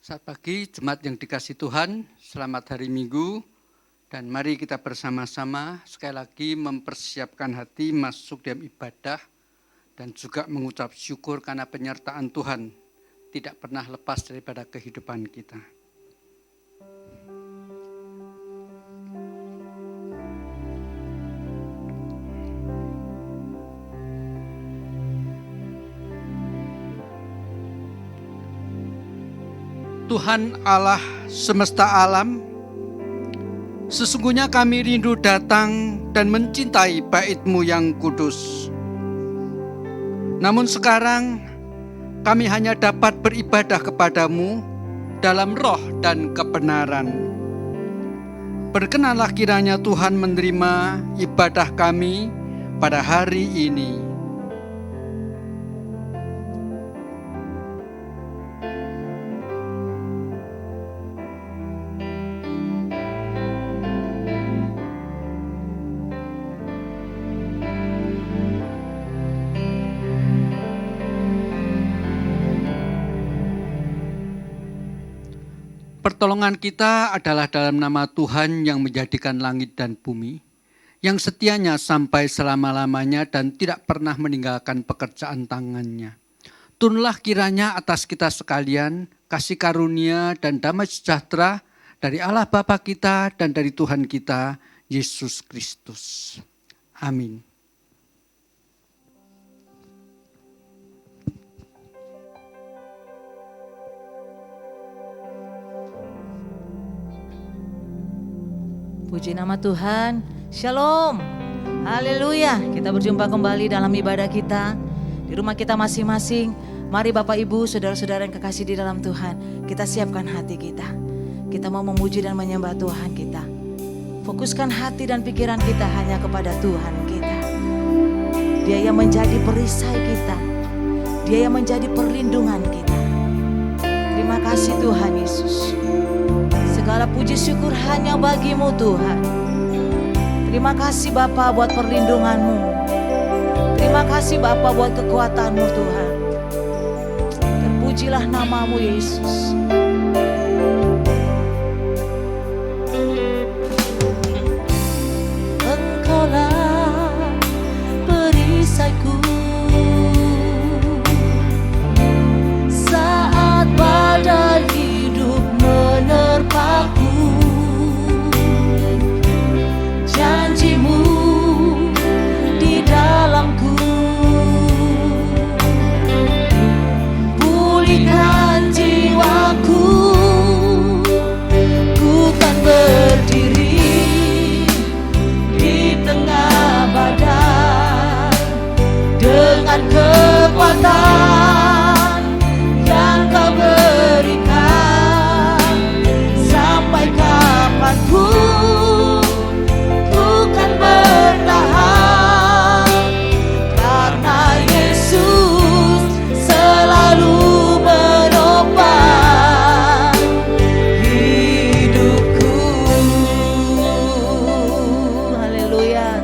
Selamat pagi, jemaat yang dikasihi Tuhan, selamat hari Minggu, dan mari kita bersama-sama sekali lagi mempersiapkan hati masuk dalam ibadah, dan juga mengucap syukur karena penyertaan Tuhan tidak pernah lepas daripada kehidupan kita. Tuhan Allah semesta alam, sesungguhnya kami rindu datang dan mencintai bait-Mu yang kudus. Namun sekarang kami hanya dapat beribadah kepadamu dalam roh dan kebenaran. Berkenanlah kiranya Tuhan menerima ibadah kami pada hari ini. Pertolongan kita adalah dalam nama Tuhan yang menjadikan langit dan bumi, yang setianya sampai selama-lamanya dan tidak pernah meninggalkan pekerjaan tangannya. Turunlah kiranya atas kita sekalian kasih karunia dan damai sejahtera dari Allah Bapa kita dan dari Tuhan kita, Yesus Kristus. Amin. Puji nama Tuhan, Shalom, Haleluya. Kita berjumpa kembali dalam ibadah kita, di rumah kita masing-masing. Mari Bapak Ibu, saudara-saudara yang kekasih di dalam Tuhan, kita siapkan hati kita. Kita mau memuji dan menyembah Tuhan kita. Fokuskan hati dan pikiran kita hanya kepada Tuhan kita. Dia yang menjadi perisai kita, Dia yang menjadi perlindungan kita. Terima kasih Tuhan Yesus. Segala puji syukur hanya bagi-Mu Tuhan. Terima kasih Bapa buat perlindungan-Mu. Terima kasih Bapa buat kekuatan-Mu Tuhan. Terpujilah nama-Mu Yesus. Engkaulah perisaiku saat badai hidup menerpaku. Janji-Mu di dalamku, pulihkan jiwaku. Ku kan berdiri di tengah badai dengan kekuatan yang Kau berikan. Sampai kapanpun ku kan bertahan, karena Yesus selalu menopang hidupku. Haleluya,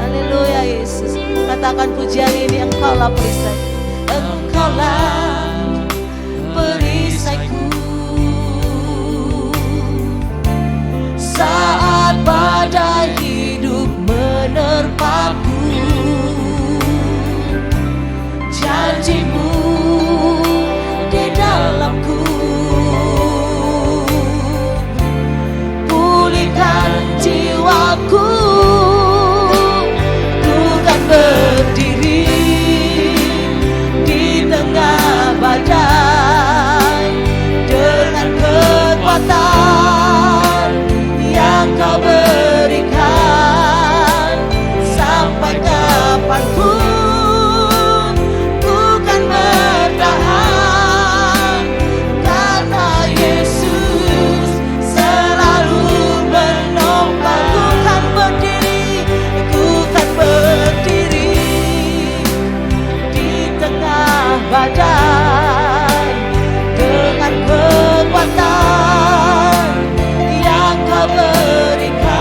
haleluya Yesus. Katakan pujian ini, Engkaulah perisai, Engkaulah perisaiku saat badai hidup menerpaku. Janji-Mu di dalamku, pulihkan jiwaku. Ku kan berdiri di tengah badai dengan kekuatan yang Kau berikan. Sampai kapanpun ku kan bertahan, karena Yesus selalu menopang. Ku kan berdiri di tengah badai dengan kekuatan yang Kau berikan.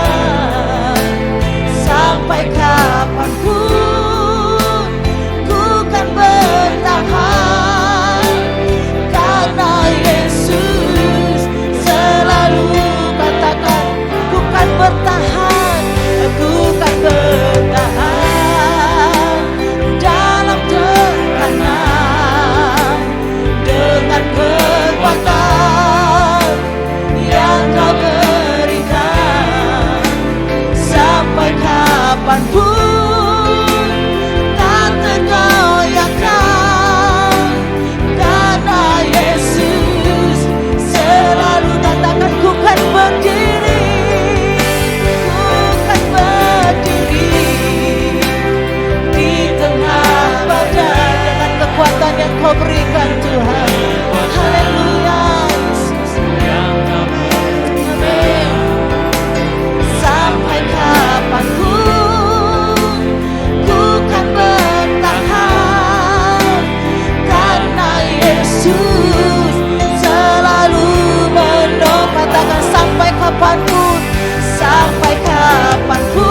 sampai kapanpun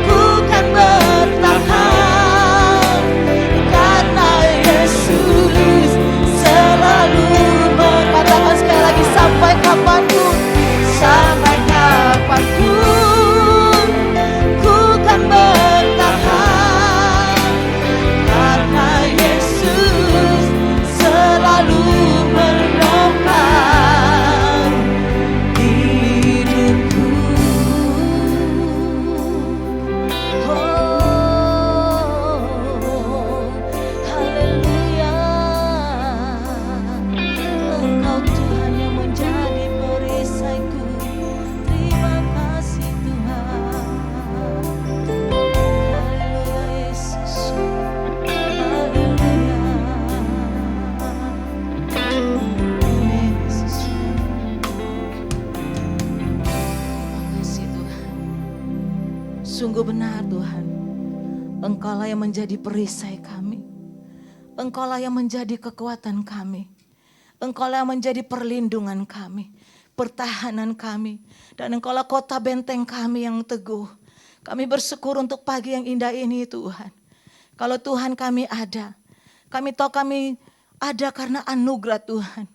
ku kan bertahan, karena Yesus selalu mengatakan sekali lagi, sampai kapanpun, sampai kapanpun ku kan bertahan, karena Yesus selalu menopang hidupku. Haleluya, Engkau Tuhan yang menjadi perisaiku. Terima kasih Tuhan. Haleluya Yesus. Haleluya. Amin Yesus. Terima kasih Tuhan. Sungguh benar Tuhan, Engkaulah yang menjadi perisai kami. Engkaulah yang menjadi kekuatan kami. Engkaulah yang menjadi perlindungan kami, pertahanan kami. Dan Engkaulah kota benteng kami yang teguh. Kami bersyukur untuk pagi yang indah ini Tuhan. Kalau Tuhan kami ada, kami tahu kami ada karena anugerah Tuhan.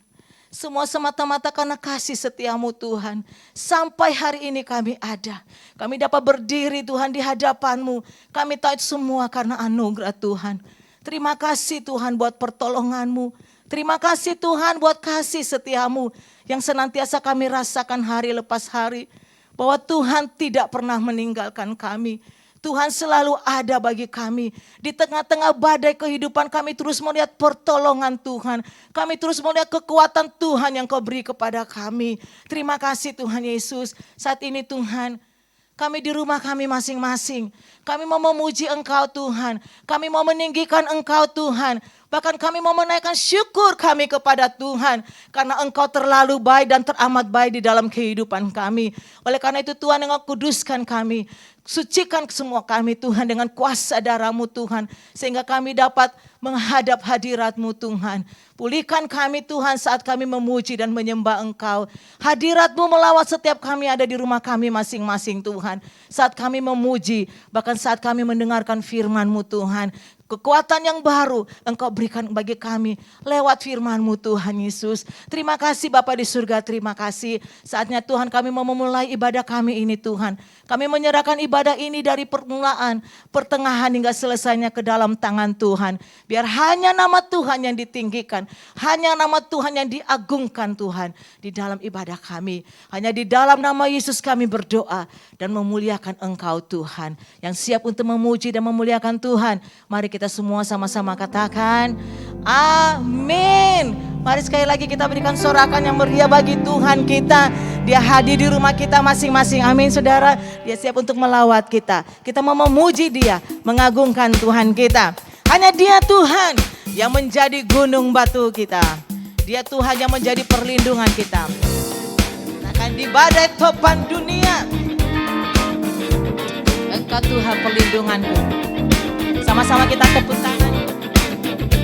Semua semata-mata karena kasih setiamu Tuhan. Sampai hari ini kami ada. Kami dapat berdiri Tuhan di hadapanmu. Kami tahu itu semua karena anugerah Tuhan. Terima kasih Tuhan buat pertolonganmu. Terima kasih Tuhan buat kasih setiamu yang senantiasa kami rasakan hari lepas hari. Bahwa Tuhan tidak pernah meninggalkan kami. Tuhan selalu ada bagi kami. Di tengah-tengah badai kehidupan kami terus melihat pertolongan Tuhan. Kami terus melihat kekuatan Tuhan yang Kau beri kepada kami. Terima kasih Tuhan Yesus. Saat ini Tuhan, kami di rumah kami masing-masing. Kami mau memuji Engkau Tuhan. Kami mau meninggikan Engkau Tuhan. Bahkan kami mau menaikkan syukur kami kepada Tuhan. Karena Engkau terlalu baik dan teramat baik di dalam kehidupan kami. Oleh karena itu Tuhan, Engkau kuduskan kami. Sucikan semua kami Tuhan dengan kuasa darah-Mu Tuhan. Sehingga kami dapat menghadap hadirat-Mu Tuhan. Pulihkan kami Tuhan saat kami memuji dan menyembah Engkau. Hadirat-Mu melawat setiap kami ada di rumah kami masing-masing Tuhan. Saat kami memuji, bahkan saat kami mendengarkan firman-Mu Tuhan. Kekuatan yang baru Engkau berikan bagi kami lewat firman-Mu Tuhan Yesus. Terima kasih Bapa di surga, terima kasih. Saatnya Tuhan kami mau memulai ibadah kami ini Tuhan. Kami menyerahkan ibadah ini dari permulaan, pertengahan hingga selesainya ke dalam tangan Tuhan. Biar hanya nama Tuhan yang ditinggikan, hanya nama Tuhan yang diagungkan Tuhan di dalam ibadah kami. Hanya di dalam nama Yesus kami berdoa dan memuliakan Engkau Tuhan. Yang siap untuk memuji dan memuliakan Tuhan, mari kita semua sama-sama katakan amin. Mari sekali lagi kita berikan sorakan yang meriah bagi Tuhan kita. Dia hadir di rumah kita masing-masing. Amin saudara. Dia siap untuk melawat kita. Kita mau memuji Dia, mengagungkan Tuhan kita. Hanya Dia Tuhan yang menjadi gunung batu kita. Dia Tuhan yang menjadi perlindungan kita. Akan di badai topan dunia, Engkau Tuhan perlindunganku. Sama-sama kita tepuk tangan.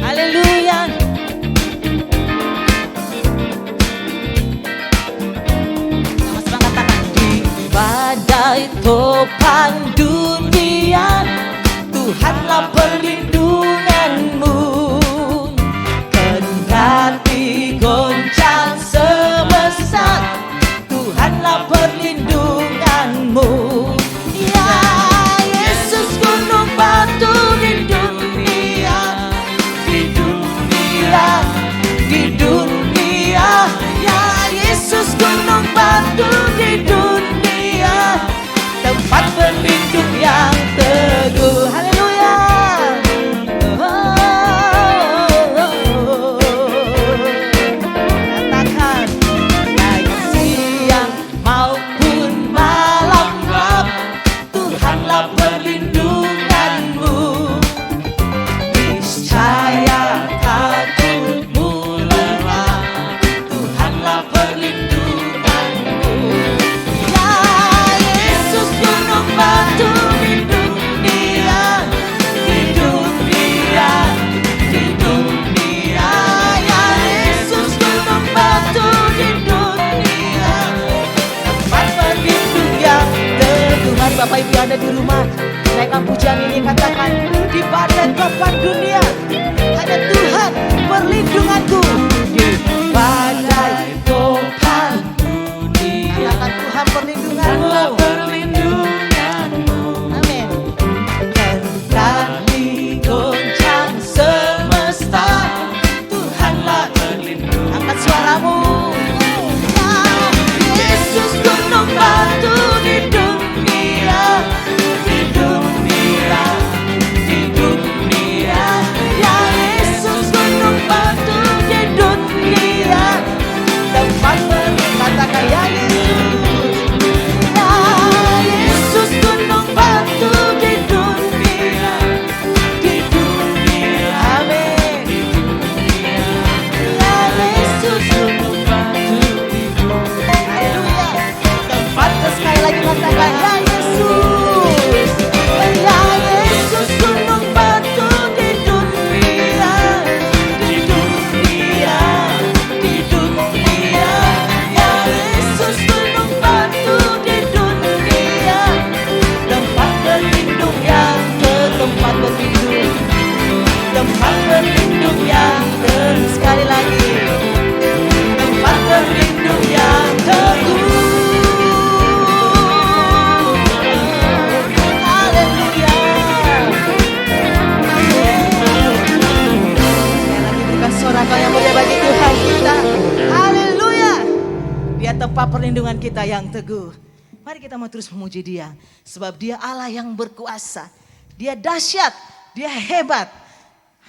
Haleluya. Sama-sama katakan, di badai topan dunia, Tuhanlah perlindunganmu. Kendati goncang semesta, Tuhanlah perlindunganmu. Ya Yesus gunung batu di dunia, di dunia, di dunia. Ya Yesus gunung batu di dunia, tempat berlindung yang teguh. Haleluya. Katakan, baik siang maupun malam gelap, Tuhanlah perlindunganmu. Niscaya takutmu lelah, Tuhanlah perlindunganmu. Ya Yesus gunung batu di dunia, Bapak Ibu yang ada di rumah, naikkan pujian ini, katakan, di badai topan dunia hanya Tuhan perlindunganku. Di badai topan dunia, katakan Tuhan perlindunganmu. Amin. Kendali goncang semesta, Tuhanlah perlindungan. Angkat suaramu. Yesus gunung batu di dunia, di dunia, di dunia. Ya Yesus gunung batu di dunia, tempat katakan ya Yesus. Ya Yesus gunung batu di dunia, di dunia. Amin. Ya Yesus gunung batu di dunia. Haleluya. Tempat sekali lagi katakan ya Yesus. Ya Yesus gunung batu di dunia, di dunia, di dunia. Ya Yesus gunung batu di dunia, tempat berlindung yang tempat berlindung, tempat berlindung yang sekali lagi, tempat berlindung yang teguh. Haleluya. Sekali lagi berikan sorak yang mulia bagi Tuhan kita. Haleluya. Dia tempat perlindungan kita yang teguh. Mari kita mau terus memuji Dia, sebab Dia Allah yang berkuasa. Dia dahsyat, Dia hebat.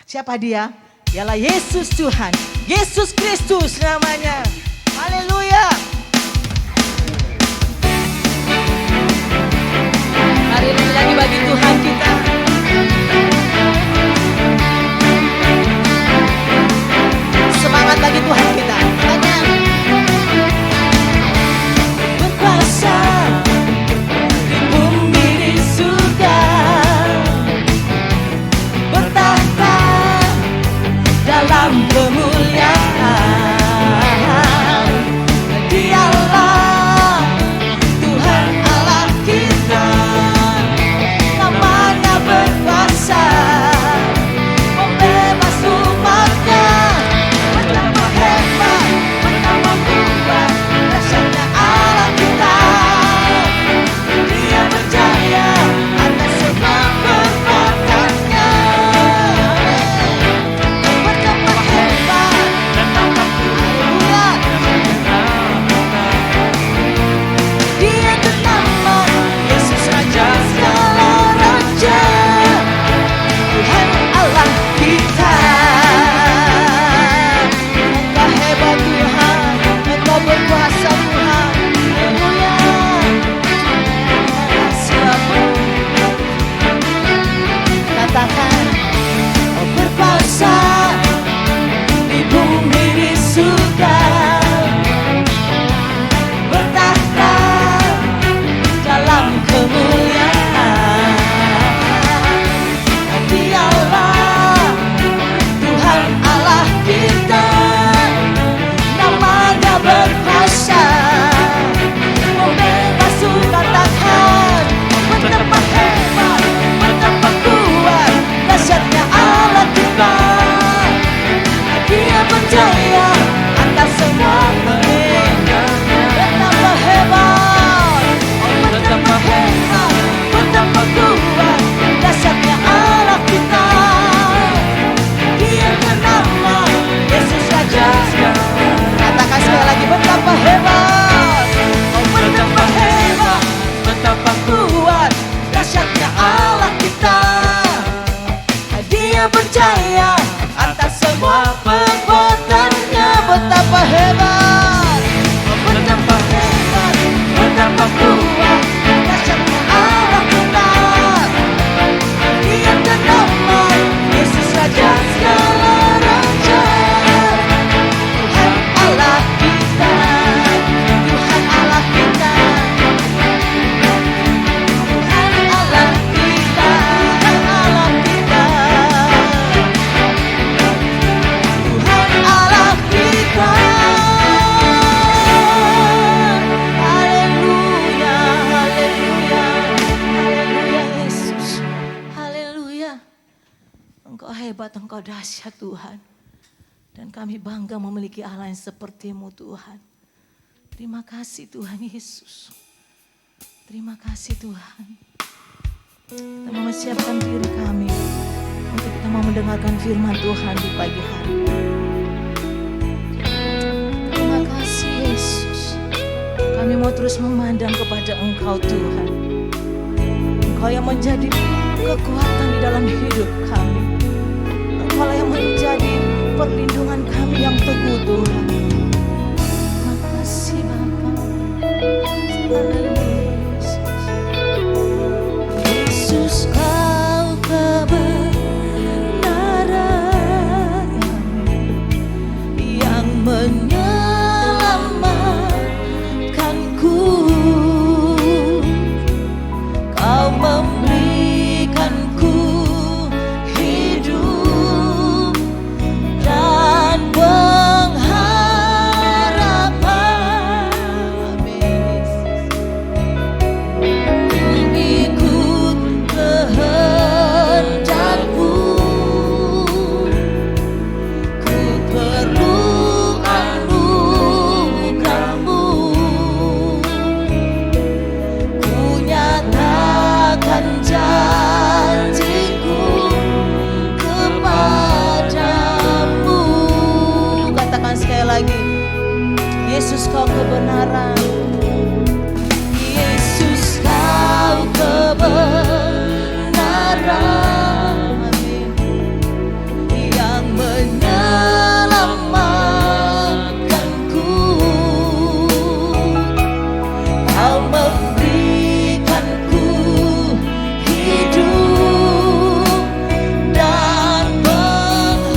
Siapa Dia? Dialah Yesus Tuhan, Yesus Kristus namanya. Haleluya. Mari nyanyi bagi Tuhan kita. Semangat bagi Tuhan kita. Tanya. Berkuasa di bumi di surga, bertahta dalam kemuliaan. Dia hebat, Engkau dahsyat Tuhan. Dan kami bangga memiliki Allah yang seperti-Mu Tuhan. Terima kasih Tuhan Yesus. Terima kasih Tuhan. Kita mau siapkan diri kami untuk kita mau mendengarkan firman Tuhan di pagi hari. Terima kasih Yesus. Kami mau terus memandang kepada Engkau Tuhan. Engkau yang menjadi kekuatan di dalam hidup kami. Engkau yang menjadi perlindungan kami yang teguh Tuhan. Terima kasih Bapa. Yesus Kau kebenaran yang menyelamatkanku. Kau memberikanku hidup dan pengharapan. Ikut kehendak-Mu, ku perlu anugerah-Mu. Ku nyatakan janjiku kepadamu. Katakan sekali lagi, Yesus Kau kebenaran. Yesus Kau kebenaran yang menyelamatkanku. Kau memberikanku hidup dan pengharapan.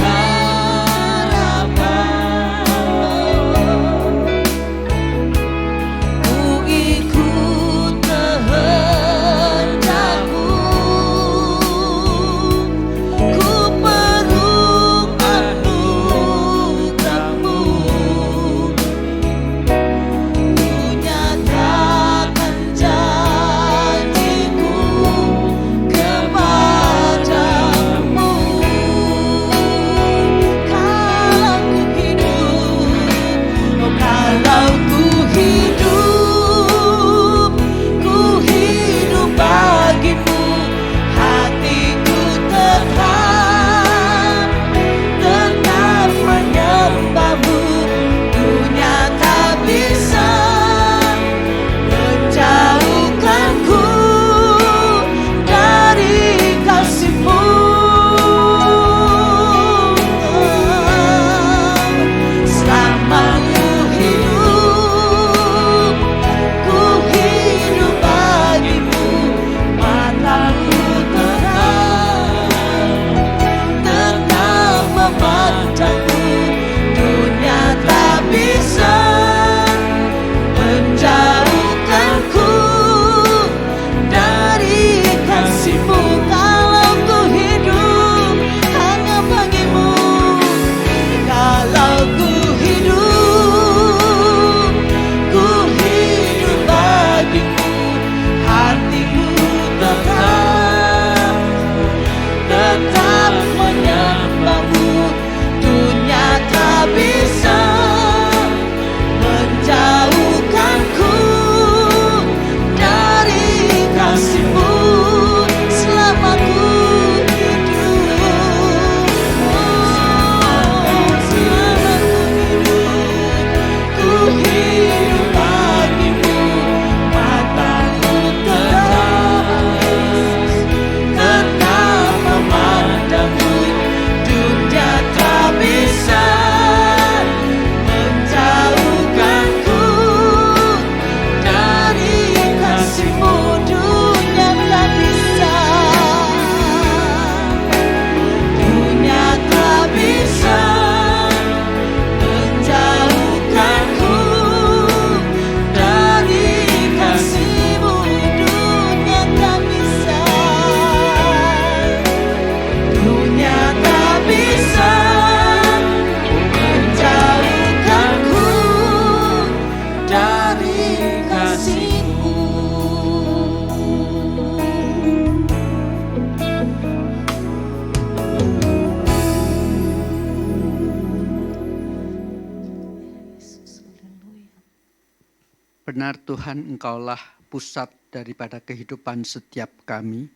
benar Tuhan, Engkaulah pusat daripada kehidupan setiap kami.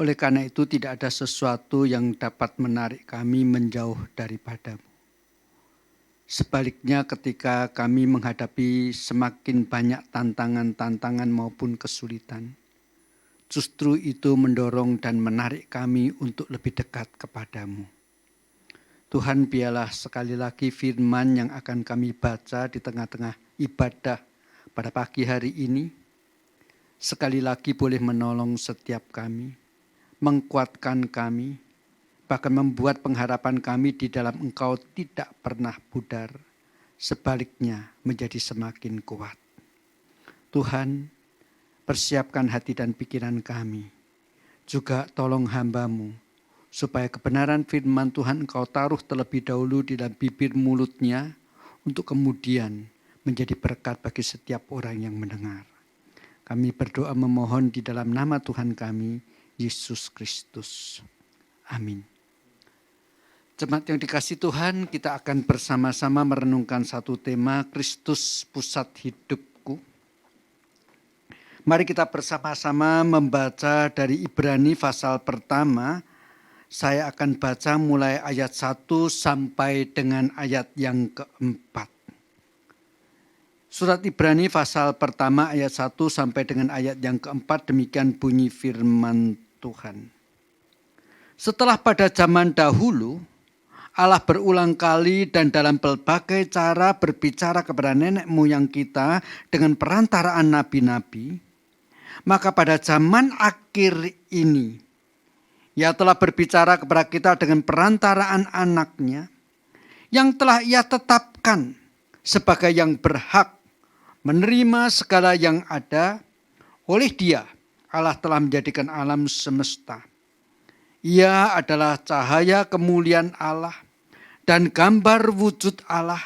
Oleh karena itu tidak ada sesuatu yang dapat menarik kami menjauh daripada-Mu. Sebaliknya ketika kami menghadapi semakin banyak tantangan-tantangan maupun kesulitan, justru itu mendorong dan menarik kami untuk lebih dekat kepadamu. Tuhan, biarlah sekali lagi firman yang akan kami baca di tengah-tengah ibadah pada pagi hari ini, sekali lagi boleh menolong setiap kami, menguatkan kami, bahkan membuat pengharapan kami di dalam Engkau tidak pernah pudar, sebaliknya menjadi semakin kuat. Tuhan, persiapkan hati dan pikiran kami. Juga tolong hamba-Mu, supaya kebenaran firman Tuhan Engkau taruh terlebih dahulu di dalam bibir mulutnya, untuk kemudian menjadi berkat bagi setiap orang yang mendengar. Kami berdoa memohon di dalam nama Tuhan kami, Yesus Kristus. Amin. Jemaat yang dikasihi Tuhan, kita akan bersama-sama merenungkan satu tema, Kristus pusat hidupku. Mari kita bersama-sama membaca dari Ibrani pasal pertama. Saya akan baca mulai ayat 1 sampai dengan ayat yang keempat. Surat Ibrani pasal pertama ayat 1 sampai dengan ayat yang keempat, demikian bunyi firman Tuhan. Setelah pada zaman dahulu, Allah berulang kali dan dalam berbagai cara berbicara kepada nenek moyang kita dengan perantaraan nabi-nabi, maka pada zaman akhir ini, Ia telah berbicara kepada kita dengan perantaraan anaknya, yang telah Ia tetapkan sebagai yang berhak menerima segala yang ada. Oleh Dia, Allah telah menjadikan alam semesta. Ia adalah cahaya kemuliaan Allah dan gambar wujud Allah,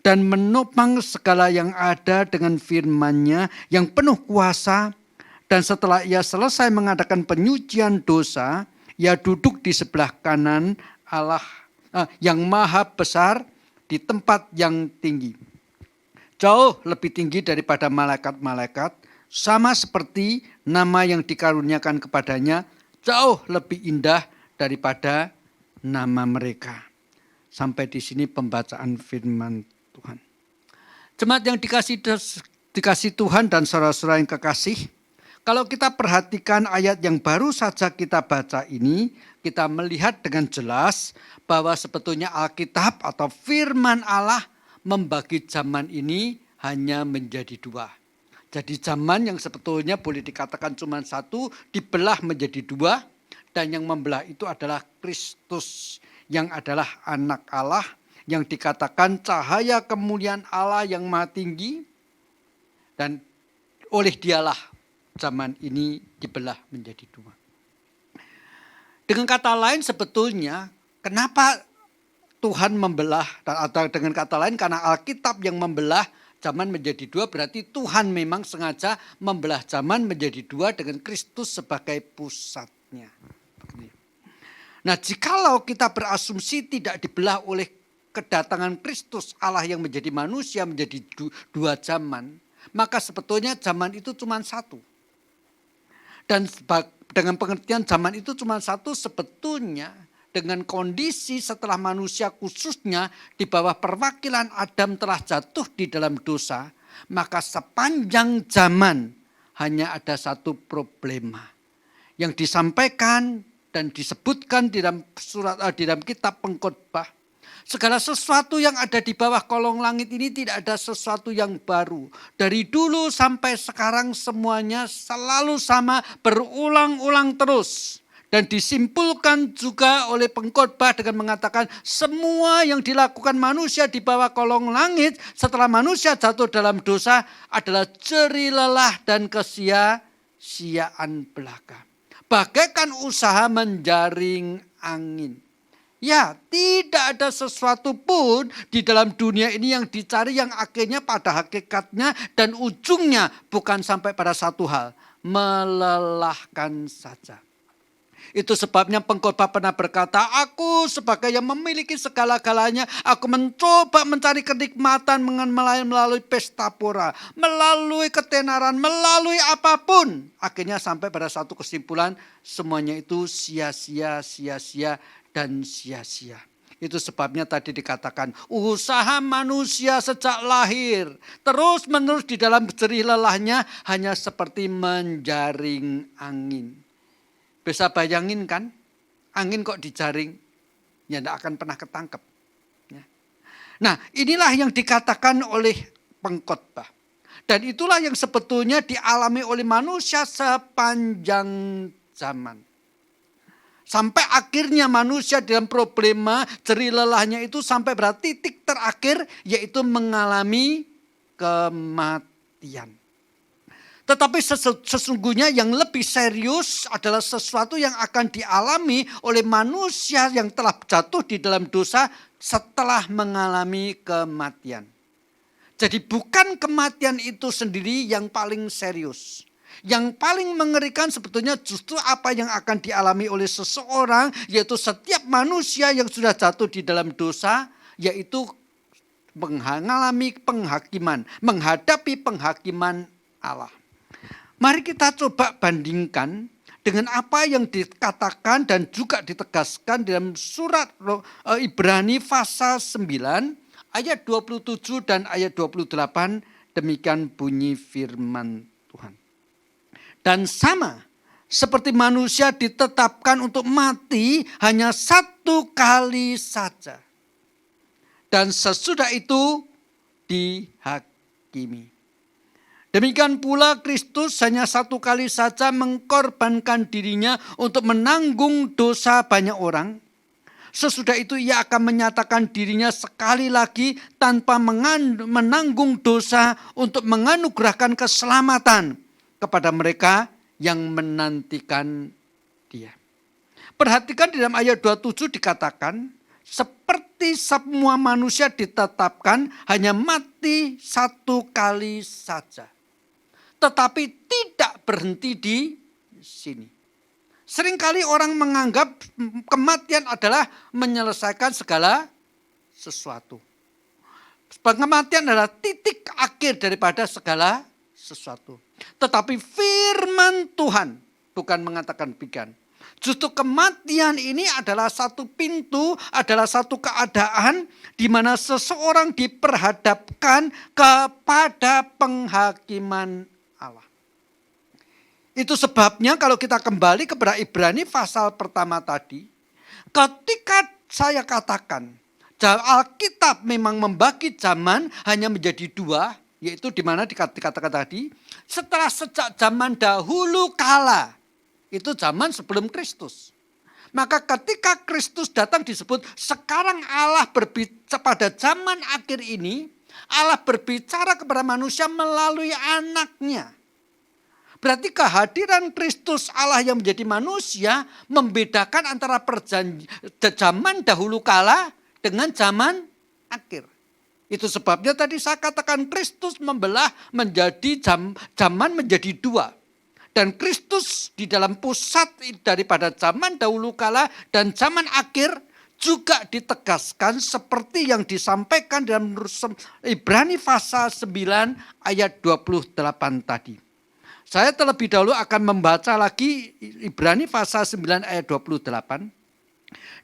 dan menopang segala yang ada dengan firman-Nya yang penuh kuasa. Dan setelah Ia selesai mengadakan penyucian dosa, Ia duduk di sebelah kanan Allah yang maha besar di tempat yang tinggi, jauh lebih tinggi daripada malaikat-malaikat, sama seperti nama yang dikaruniakan kepadanya jauh lebih indah daripada nama mereka. Sampai di sini pembacaan firman Tuhan. Jemaat yang dikasih Tuhan dan saudara-saudara yang kekasih, kalau kita perhatikan ayat yang baru saja kita baca ini, kita melihat dengan jelas bahwa sebetulnya Alkitab atau firman Allah membagi zaman ini hanya menjadi dua. Jadi zaman yang sebetulnya boleh dikatakan cuma satu, dibelah menjadi dua. Dan yang membelah itu adalah Kristus, yang adalah anak Allah, yang dikatakan cahaya kemuliaan Allah yang maha tinggi. Dan oleh Dialah zaman ini dibelah menjadi dua. Dengan kata lain sebetulnya, kenapa Tuhan membelah, atau dengan kata lain karena Alkitab yang membelah zaman menjadi dua, berarti Tuhan memang sengaja membelah zaman menjadi dua dengan Kristus sebagai pusatnya. Nah, jikalau kita berasumsi tidak dibelah oleh kedatangan Kristus Allah yang menjadi manusia menjadi dua zaman, maka sebetulnya zaman itu cuma satu. Dan dengan pengertian zaman itu cuma satu, sebetulnya dengan kondisi setelah manusia khususnya di bawah perwakilan Adam telah jatuh di dalam dosa, maka sepanjang zaman hanya ada satu problema yang disampaikan dan disebutkan di dalam di dalam kitab Pengkhotbah. Segala sesuatu yang ada di bawah kolong langit ini tidak ada sesuatu yang baru. Dari dulu sampai sekarang semuanya selalu sama, berulang-ulang terus. Dan disimpulkan juga oleh pengkhotbah dengan mengatakan semua yang dilakukan manusia di bawah kolong langit setelah manusia jatuh dalam dosa adalah jerih lelah dan kesia-siaan belaka. Bagaikan usaha menjaring angin. Ya, tidak ada sesuatu pun di dalam dunia ini yang dicari yang akhirnya pada hakikatnya dan ujungnya bukan sampai pada satu hal, melelahkan saja. Itu sebabnya pengkhotbah pernah berkata, aku sebagai yang memiliki segala-galanya, aku mencoba mencari kenikmatan melalui pesta pora, melalui ketenaran, melalui apapun. Akhirnya sampai pada satu kesimpulan, semuanya itu sia-sia, sia-sia, dan sia-sia. Itu sebabnya tadi dikatakan usaha manusia sejak lahir terus menerus di dalam jerih lelahnya hanya seperti menjaring angin. Bisa bayangin kan, angin kok dijaring, ya tidak akan pernah ketangkep. Ya. Nah inilah yang dikatakan oleh pengkhotbah. Dan itulah yang sebetulnya dialami oleh manusia sepanjang zaman. Sampai akhirnya manusia dalam problema jerih lelahnya itu sampai pada titik terakhir yaitu mengalami kematian. Tetapi sesungguhnya yang lebih serius adalah sesuatu yang akan dialami oleh manusia yang telah jatuh di dalam dosa setelah mengalami kematian. Jadi bukan kematian itu sendiri yang paling serius. Yang paling mengerikan sebetulnya justru apa yang akan dialami oleh seseorang, yaitu setiap manusia yang sudah jatuh di dalam dosa, yaitu mengalami penghakiman, menghadapi penghakiman Allah. Mari kita coba bandingkan dengan apa yang dikatakan dan juga ditegaskan dalam surat Ibrani pasal 9 ayat 27 dan ayat 28. Demikian bunyi firman Tuhan. Dan sama seperti manusia ditetapkan untuk mati hanya satu kali saja. Dan sesudah itu dihakimi. Demikian pula Kristus hanya satu kali saja mengkorbankan dirinya untuk menanggung dosa banyak orang. Sesudah itu ia akan menyatakan dirinya sekali lagi tanpa menanggung dosa untuk menganugerahkan keselamatan kepada mereka yang menantikan dia. Perhatikan di dalam ayat 27 dikatakan, seperti semua manusia ditetapkan hanya mati satu kali saja. Tetapi tidak berhenti di sini. Seringkali orang menganggap kematian adalah menyelesaikan segala sesuatu. Kematian adalah titik akhir daripada segala sesuatu. Tetapi firman Tuhan bukan mengatakan demikian. Justru kematian ini adalah satu pintu, adalah satu keadaan di mana seseorang diperhadapkan kepada penghakiman Allah. Itu sebabnya kalau kita kembali kepada Ibrani pasal pertama tadi, ketika saya katakan Alkitab memang membagi zaman hanya menjadi dua, yaitu di mana dikatakan tadi, setelah sejak zaman dahulu kala, itu zaman sebelum Kristus. Maka ketika Kristus datang disebut sekarang Allah berbicara pada zaman akhir ini, Allah berbicara kepada manusia melalui anaknya. Berarti kehadiran Kristus Allah yang menjadi manusia membedakan antara zaman dahulu kala dengan zaman akhir. Itu sebabnya tadi saya katakan Kristus membelah menjadi zaman menjadi dua. Dan Kristus di dalam pusat daripada zaman dahulu kala dan zaman akhir juga ditegaskan seperti yang disampaikan dalam Ibrani pasal 9 ayat 28 tadi. Saya terlebih dahulu akan membaca lagi Ibrani pasal 9 ayat 28.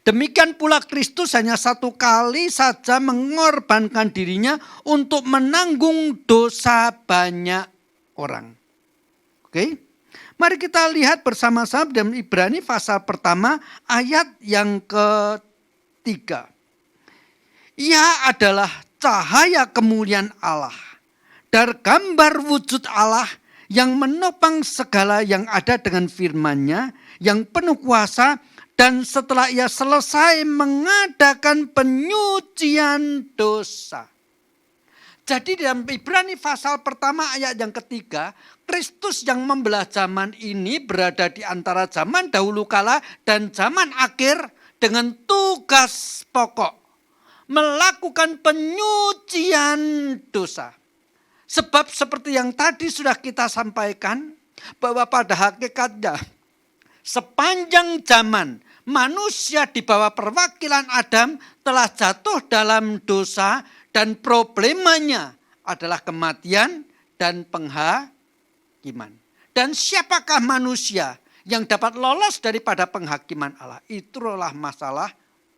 Demikian pula Kristus hanya satu kali saja mengorbankan dirinya untuk menanggung dosa banyak orang. Oke? Mari kita lihat bersama-sama dalam Ibrani pasal pertama ayat yang ketiga. Ia adalah cahaya kemuliaan Allah, dan gambar wujud Allah yang menopang segala yang ada dengan firman-Nya yang penuh kuasa, dan setelah ia selesai mengadakan penyucian dosa. Jadi dalam Ibrani pasal pertama ayat yang ketiga, Kristus yang membelah zaman ini berada di antara zaman dahulu kala dan zaman akhir dengan tugas pokok. Melakukan penyucian dosa. Sebab seperti yang tadi sudah kita sampaikan, bahwa pada hakikatnya Sepanjang zaman manusia di bawah perwakilan Adam telah jatuh dalam dosa dan problemanya adalah kematian dan penghakiman. Dan siapakah manusia yang dapat lolos daripada penghakiman Allah? Itulah masalah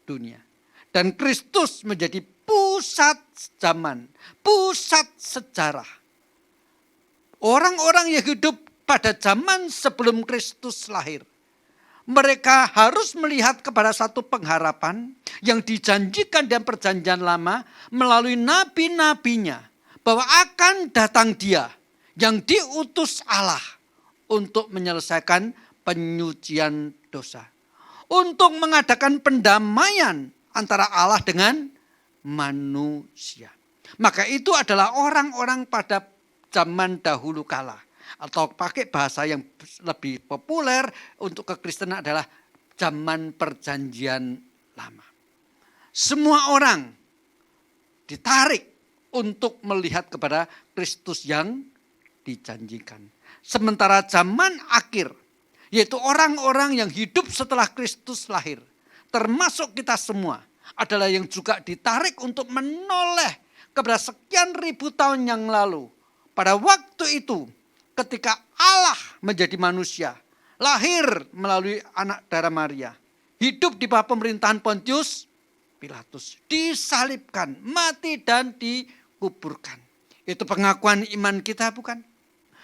dunia. Dan Kristus menjadi pusat zaman, pusat sejarah. Orang-orang yang hidup pada zaman sebelum Kristus lahir, mereka harus melihat kepada satu pengharapan yang dijanjikan dalam perjanjian lama melalui nabi-nabinya, bahwa akan datang Dia yang diutus Allah untuk menyelesaikan penyucian dosa, untuk mengadakan pendamaian antara Allah dengan manusia. Maka itu adalah orang-orang pada zaman dahulu kala, atau pakai bahasa yang lebih populer untuk kekristenan adalah zaman perjanjian lama. Semua orang ditarik untuk melihat kepada Kristus yang dijanjikan. Sementara zaman akhir, yaitu orang-orang yang hidup setelah Kristus lahir, termasuk kita semua, adalah yang juga ditarik untuk menoleh kepada sekian ribu tahun yang lalu. Pada waktu itu, ketika Allah menjadi manusia, lahir melalui anak darah Maria, hidup di bawah pemerintahan Pontius Pilatus, disalibkan, mati dan dikuburkan. Itu pengakuan iman kita, bukan?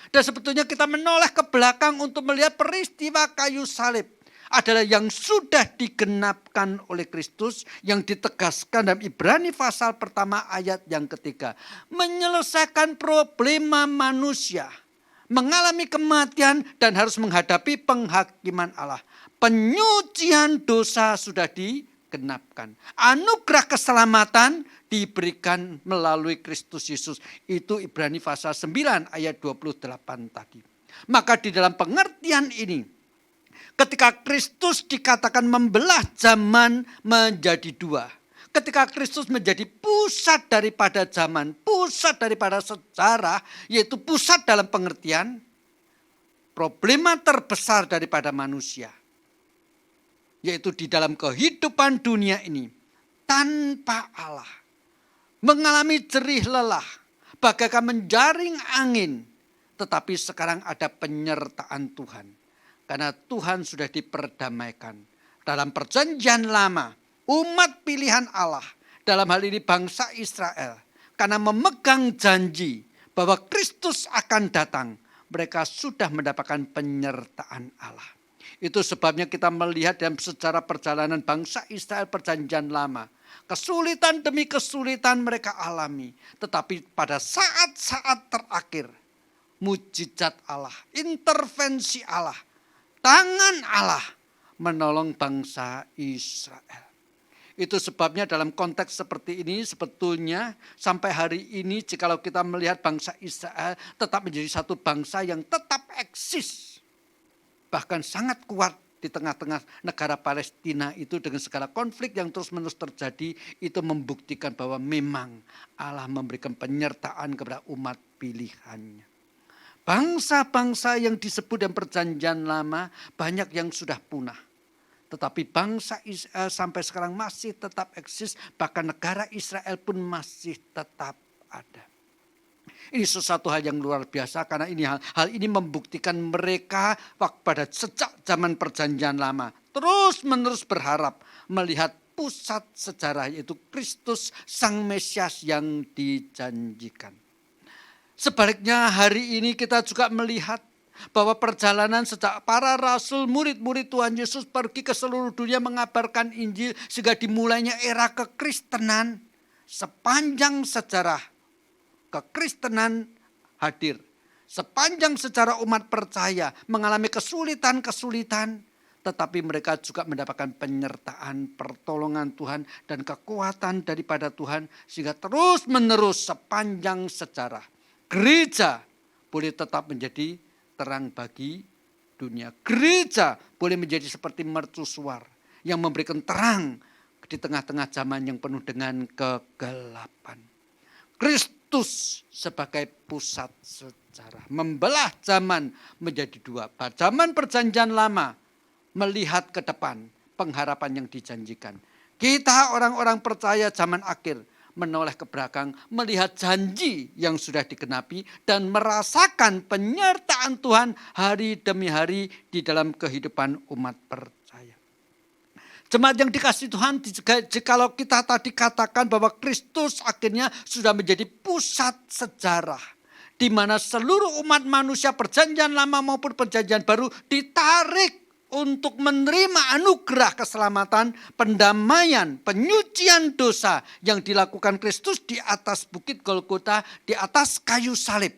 Dan sebetulnya kita menoleh ke belakang untuk melihat peristiwa kayu salib adalah yang sudah digenapkan oleh Kristus, yang ditegaskan dalam Ibrani pasal pertama ayat yang ketiga. Menyelesaikan problema manusia, mengalami kematian dan harus menghadapi penghakiman Allah. Penyucian dosa sudah digenapkan. Anugerah keselamatan diberikan melalui Kristus Yesus. Itu Ibrani pasal 9 ayat 28 tadi. Maka di dalam pengertian ini, ketika Kristus dikatakan membelah zaman menjadi dua, ketika Kristus menjadi pusat daripada zaman, pusat daripada sejarah, yaitu pusat dalam pengertian problema terbesar daripada manusia, yaitu di dalam kehidupan dunia ini tanpa Allah, mengalami jerih lelah, bagaikan menjaring angin, tetapi sekarang ada penyertaan Tuhan. Karena Tuhan sudah diperdamaikan. Dalam perjanjian lama, umat pilihan Allah, dalam hal ini bangsa Israel, karena memegang janji bahwa Kristus akan datang, mereka sudah mendapatkan penyertaan Allah. Itu sebabnya kita melihat dalam sejarah perjalanan bangsa Israel perjanjian lama, kesulitan demi kesulitan mereka alami. Tetapi pada saat-saat terakhir, mujizat Allah, intervensi Allah, tangan Allah menolong bangsa Israel. Itu sebabnya dalam konteks seperti ini sebetulnya sampai hari ini jikalau kita melihat bangsa Israel tetap menjadi satu bangsa yang tetap eksis. Bahkan sangat kuat di tengah-tengah negara Palestina itu dengan segala konflik yang terus-menerus terjadi, itu membuktikan bahwa memang Allah memberikan penyertaan kepada umat pilihannya. Bangsa-bangsa yang disebut dalam perjanjian lama banyak yang sudah punah. Tetapi bangsa Israel sampai sekarang masih tetap eksis. Bahkan negara Israel pun masih tetap ada. Ini sesuatu hal yang luar biasa karena ini hal ini membuktikan mereka pada sejak zaman perjanjian lama terus menerus berharap melihat pusat sejarah, yaitu Kristus Sang Mesias yang dijanjikan. Sebaliknya hari ini kita juga melihat bahwa perjalanan sejak para rasul, murid-murid Tuhan Yesus pergi ke seluruh dunia mengabarkan Injil sehingga dimulainya era kekristenan. Sepanjang sejarah kekristenan hadir. Sepanjang sejarah umat percaya mengalami kesulitan-kesulitan, tetapi mereka juga mendapatkan penyertaan, pertolongan Tuhan dan kekuatan daripada Tuhan sehingga terus menerus sepanjang sejarah gereja boleh tetap menjadi terang bagi dunia. Gereja boleh menjadi seperti mercusuar yang memberikan terang di tengah-tengah zaman yang penuh dengan kegelapan. Kristus sebagai pusat sejarah membelah zaman menjadi dua. Pada zaman perjanjian lama, melihat ke depan pengharapan yang dijanjikan. Kita orang-orang percaya zaman akhir menoleh ke belakang, melihat janji yang sudah digenapi dan merasakan penyertaan Tuhan hari demi hari di dalam kehidupan umat percaya. Jemaat yang dikasihi Tuhan, jikalau kita tadi katakan bahwa Kristus akhirnya sudah menjadi pusat sejarah, di mana seluruh umat manusia perjanjian lama maupun perjanjian baru ditarik untuk menerima anugerah keselamatan, pendamaian, penyucian dosa yang dilakukan Kristus di atas bukit Golgota, di atas kayu salib.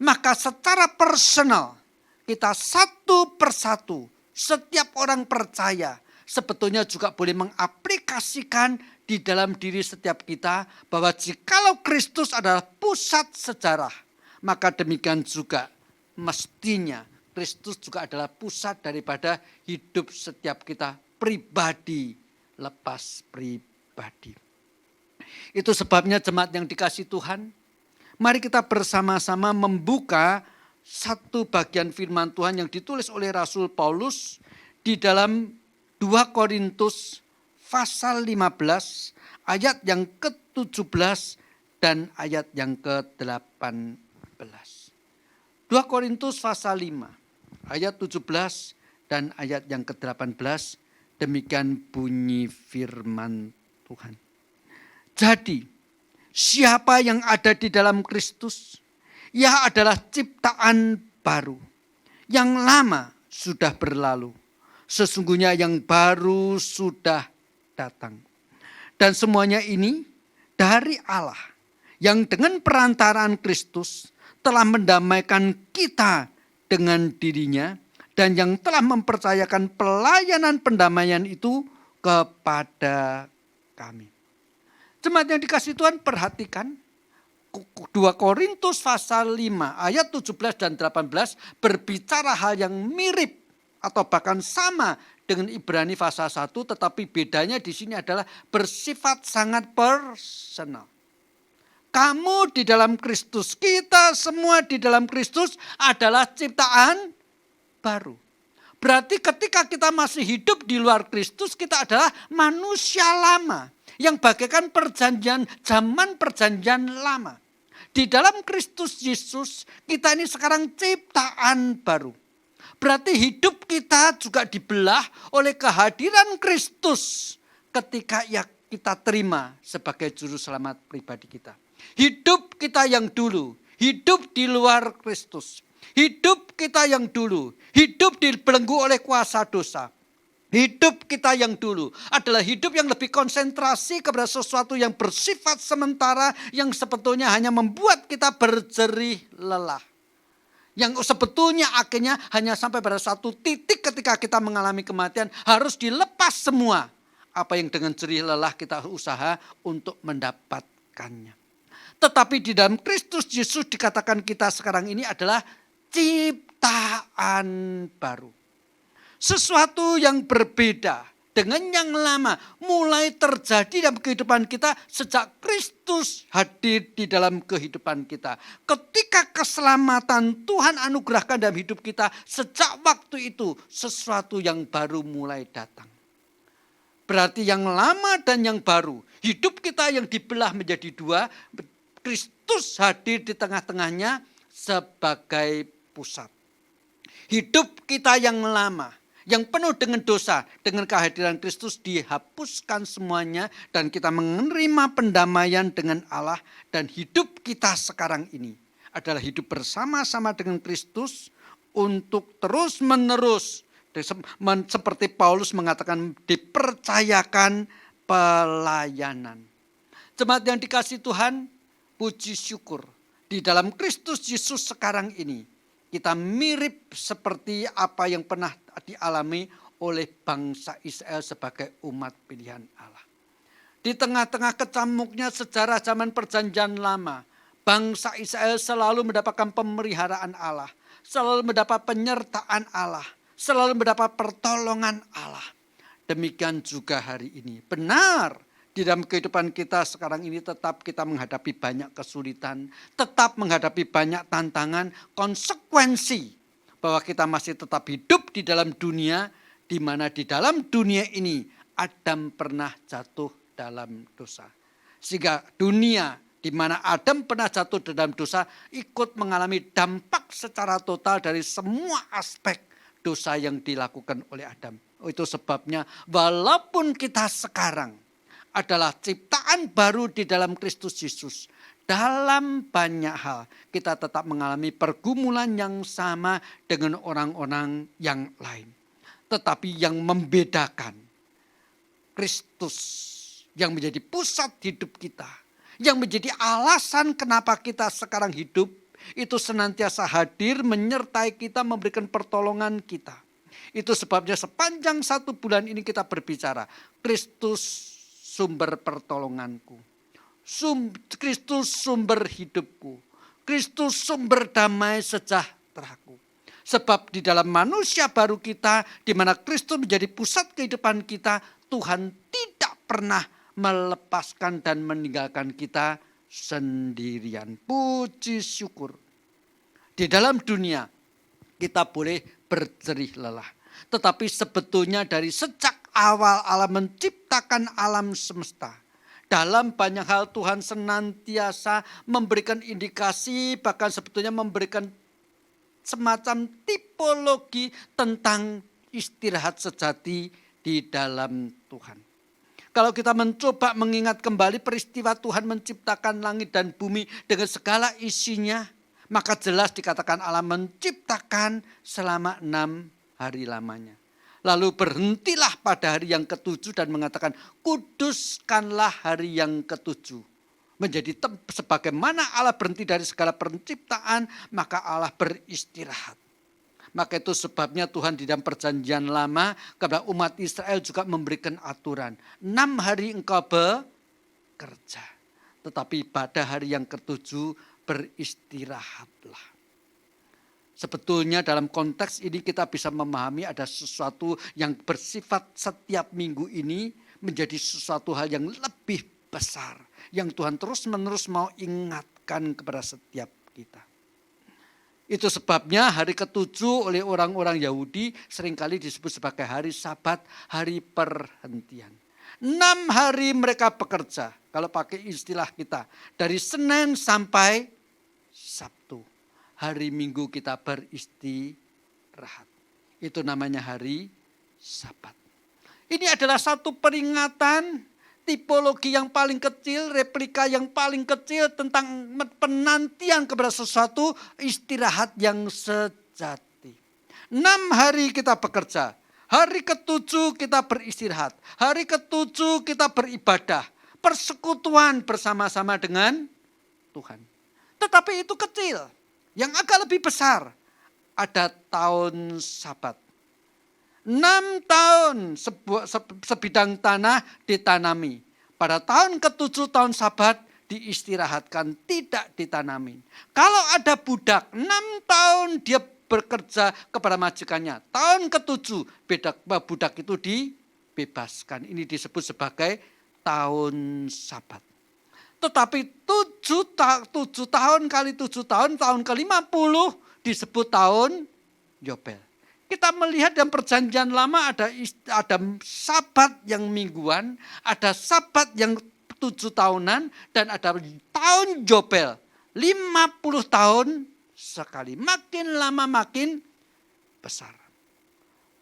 Maka secara personal kita satu persatu, setiap orang percaya sebetulnya juga boleh mengaplikasikan di dalam diri setiap kita bahwa jikalau Kristus adalah pusat sejarah, maka demikian juga mestinya Kristus juga adalah pusat daripada hidup setiap kita pribadi lepas pribadi. Itu sebabnya jemaat yang dikasihi Tuhan, mari kita bersama-sama membuka satu bagian firman Tuhan yang ditulis oleh Rasul Paulus di dalam 2 Korintus pasal 15 ayat yang ke-17 dan ayat yang ke-18. 2 Korintus pasal 5 ayat 17 dan ayat yang ke-18, demikian bunyi firman Tuhan. Jadi, siapa yang ada di dalam Kristus, ia adalah ciptaan baru. Yang lama sudah berlalu, sesungguhnya yang baru sudah datang. Dan semuanya ini dari Allah, yang dengan perantaraan Kristus telah mendamaikan kita dengan dirinya dan yang telah mempercayakan pelayanan pendamaian itu kepada kami. Jemaat yang dikasihi Tuhan, perhatikan 2 Korintus pasal 5 ayat 17 dan 18 berbicara hal yang mirip atau bahkan sama dengan Ibrani pasal 1, tetapi bedanya di sini adalah bersifat sangat personal. Kamu di dalam Kristus, kita semua di dalam Kristus adalah ciptaan baru. Berarti ketika kita masih hidup di luar Kristus, kita adalah manusia lama yang bagaikan zaman perjanjian lama. Di dalam Kristus Yesus, kita ini sekarang ciptaan baru. Berarti hidup kita juga dibelah oleh kehadiran Kristus ketika kita terima sebagai juru selamat pribadi kita. Hidup kita yang dulu, hidup di luar Kristus. Hidup kita yang dulu, hidup dibelenggu oleh kuasa dosa. Hidup kita yang dulu adalah hidup yang lebih konsentrasi kepada sesuatu yang bersifat sementara, yang sebetulnya hanya membuat kita berjerih lelah. Yang sebetulnya akhirnya hanya sampai pada satu titik ketika kita mengalami kematian, harus dilepas semua apa yang dengan jerih lelah kita usaha untuk mendapatkannya. Tetapi di dalam Kristus Yesus dikatakan kita sekarang ini adalah ciptaan baru. Sesuatu yang berbeda dengan yang lama mulai terjadi dalam kehidupan kita sejak Kristus hadir di dalam kehidupan kita. Ketika keselamatan Tuhan anugerahkan dalam hidup kita, sejak waktu itu sesuatu yang baru mulai datang. Berarti yang lama dan yang baru, hidup kita yang dibelah menjadi dua, Kristus hadir di tengah-tengahnya sebagai pusat. Hidup kita yang lama, yang penuh dengan dosa, dengan kehadiran Kristus dihapuskan semuanya dan kita menerima pendamaian dengan Allah, dan hidup kita sekarang ini adalah hidup bersama-sama dengan Kristus untuk terus-menerus seperti Paulus mengatakan dipercayakan pelayanan. Jemaat yang dikasihi Tuhan, puji syukur di dalam Kristus Yesus sekarang ini kita mirip seperti apa yang pernah dialami oleh bangsa Israel sebagai umat pilihan Allah. Di tengah-tengah kecamuknya sejarah zaman perjanjian lama, bangsa Israel selalu mendapatkan pemeliharaan Allah, selalu mendapat penyertaan Allah, selalu mendapat pertolongan Allah. Demikian juga hari ini. Benar, di dalam kehidupan kita sekarang ini tetap kita menghadapi banyak kesulitan, tetap menghadapi banyak tantangan, konsekuensi bahwa kita masih tetap hidup di dalam dunia di mana di dalam dunia ini Adam pernah jatuh dalam dosa. Sehingga dunia di mana Adam pernah jatuh dalam dosa ikut mengalami dampak secara total dari semua aspek dosa yang dilakukan oleh Adam. Itu sebabnya walaupun kita sekarang adalah ciptaan baru di dalam Kristus Yesus, dalam banyak hal kita tetap mengalami pergumulan yang sama dengan orang-orang yang lain. Tetapi yang membedakan Kristus yang menjadi pusat hidup kita, yang menjadi alasan kenapa kita sekarang hidup, itu senantiasa hadir menyertai kita, memberikan pertolongan kita. Itu sebabnya sepanjang 1 bulan ini kita berbicara, Kristus sumber pertolonganku. Kristus sumber hidupku. Kristus sumber damai sejahteraku. Sebab di dalam manusia baru kita, di mana Kristus menjadi pusat kehidupan kita, Tuhan tidak pernah melepaskan dan meninggalkan kita sendirian. Puji syukur. Di dalam dunia kita boleh berjerih lelah. Tetapi sebetulnya dari sejak awal Allah menciptakan alam semesta, dalam banyak hal Tuhan senantiasa memberikan indikasi, bahkan sebetulnya memberikan semacam tipologi tentang istirahat sejati di dalam Tuhan. Kalau kita mencoba mengingat kembali peristiwa Tuhan menciptakan langit dan bumi dengan segala isinya, maka jelas dikatakan Allah menciptakan selama 6 hari lamanya. Lalu berhentilah pada hari yang ke-7 dan mengatakan kuduskanlah hari yang ke-7. Menjadi sebagaimana Allah berhenti dari segala penciptaan, maka Allah beristirahat. Maka itu sebabnya Tuhan di dalam perjanjian lama kepada umat Israel juga memberikan aturan. 6 hari engkau bekerja. Tetapi pada hari yang ke-7 beristirahatlah. Sebetulnya dalam konteks ini kita bisa memahami ada sesuatu yang bersifat setiap minggu ini menjadi sesuatu hal yang lebih besar. Yang Tuhan terus-menerus mau ingatkan kepada setiap kita. Itu sebabnya hari ke-7 oleh orang-orang Yahudi seringkali disebut sebagai hari Sabat, hari perhentian. 6 hari mereka bekerja, kalau pakai istilah kita, dari Senin sampai Sabtu. Hari Minggu kita beristirahat. Itu namanya hari Sabat. Ini adalah satu peringatan, tipologi yang paling kecil, replika yang paling kecil tentang penantian kepada sesuatu istirahat yang sejati. 6 hari kita bekerja. Hari ke-7 kita beristirahat. Hari ke-7 kita beribadah. Persekutuan bersama-sama dengan Tuhan. Tetapi itu kecil. Yang agak lebih besar, ada tahun Sabat. 6 tahun sebidang tanah ditanami. Pada tahun ke-7 tahun Sabat diistirahatkan, tidak ditanami. Kalau ada budak, 6 tahun dia bekerja kepada majikannya. Tahun ke-7 budak itu dibebaskan. Ini disebut sebagai tahun Sabat. Tetapi 7 tahun kali 7 tahun, tahun ke-50 disebut tahun Yobel. Kita melihat dalam perjanjian lama ada Sabat yang mingguan, ada Sabat yang 7 tahunan, dan ada tahun Yobel. 50 tahun sekali. Makin lama makin besar.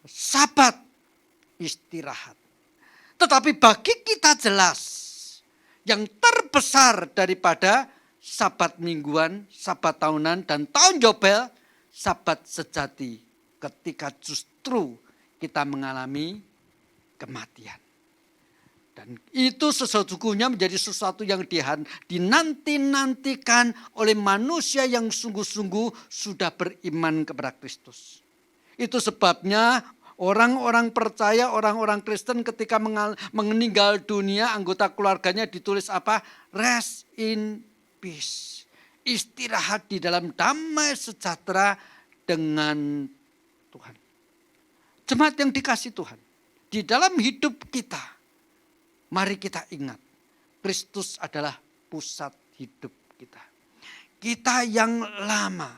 Sabat istirahat. Tetapi bagi kita jelas, yang terbesar daripada Sabat mingguan, Sabat tahunan, dan tahun Yobel, Sabat sejati ketika justru kita mengalami kematian. Dan itu sesungguhnya menjadi sesuatu yang dinanti-nantikan oleh manusia yang sungguh-sungguh sudah beriman kepada Kristus. Itu sebabnya orang-orang percaya, orang-orang Kristen ketika meninggal dunia, anggota keluarganya ditulis apa? Rest in peace. Istirahat di dalam damai sejahtera dengan Tuhan. Jemaat yang dikasihi Tuhan. Di dalam hidup kita, mari kita ingat, Kristus adalah pusat hidup kita. Kita yang lama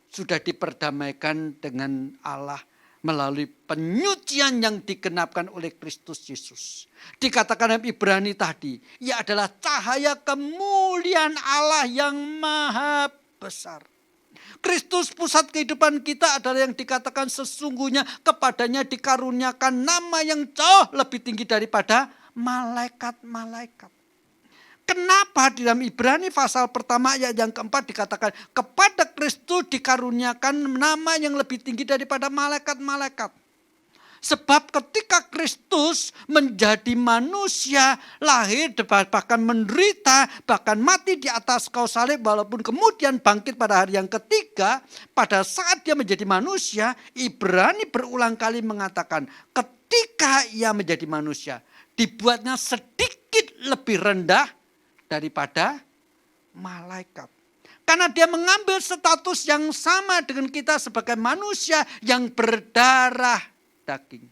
sudah diperdamaikan dengan Allah melalui penyucian yang digenapkan oleh Kristus Yesus. Dikatakan dalam Ibrani tadi, ia adalah cahaya kemuliaan Allah yang maha besar. Kristus pusat kehidupan kita adalah yang dikatakan sesungguhnya kepadanya dikaruniakan nama yang jauh lebih tinggi daripada malaikat-malaikat. Kenapa di dalam Ibrani pasal pertama ayat yang keempat dikatakan kepada Kristus dikaruniakan nama yang lebih tinggi daripada malaikat-malaikat. Sebab ketika Kristus menjadi manusia, lahir bahkan menderita, bahkan mati di atas kayu salib, walaupun kemudian bangkit pada hari yang ketiga, pada saat dia menjadi manusia, Ibrani berulang kali mengatakan ketika ia menjadi manusia, dibuatnya sedikit lebih rendah daripada malaikat. Karena dia mengambil status yang sama dengan kita sebagai manusia yang berdarah daging.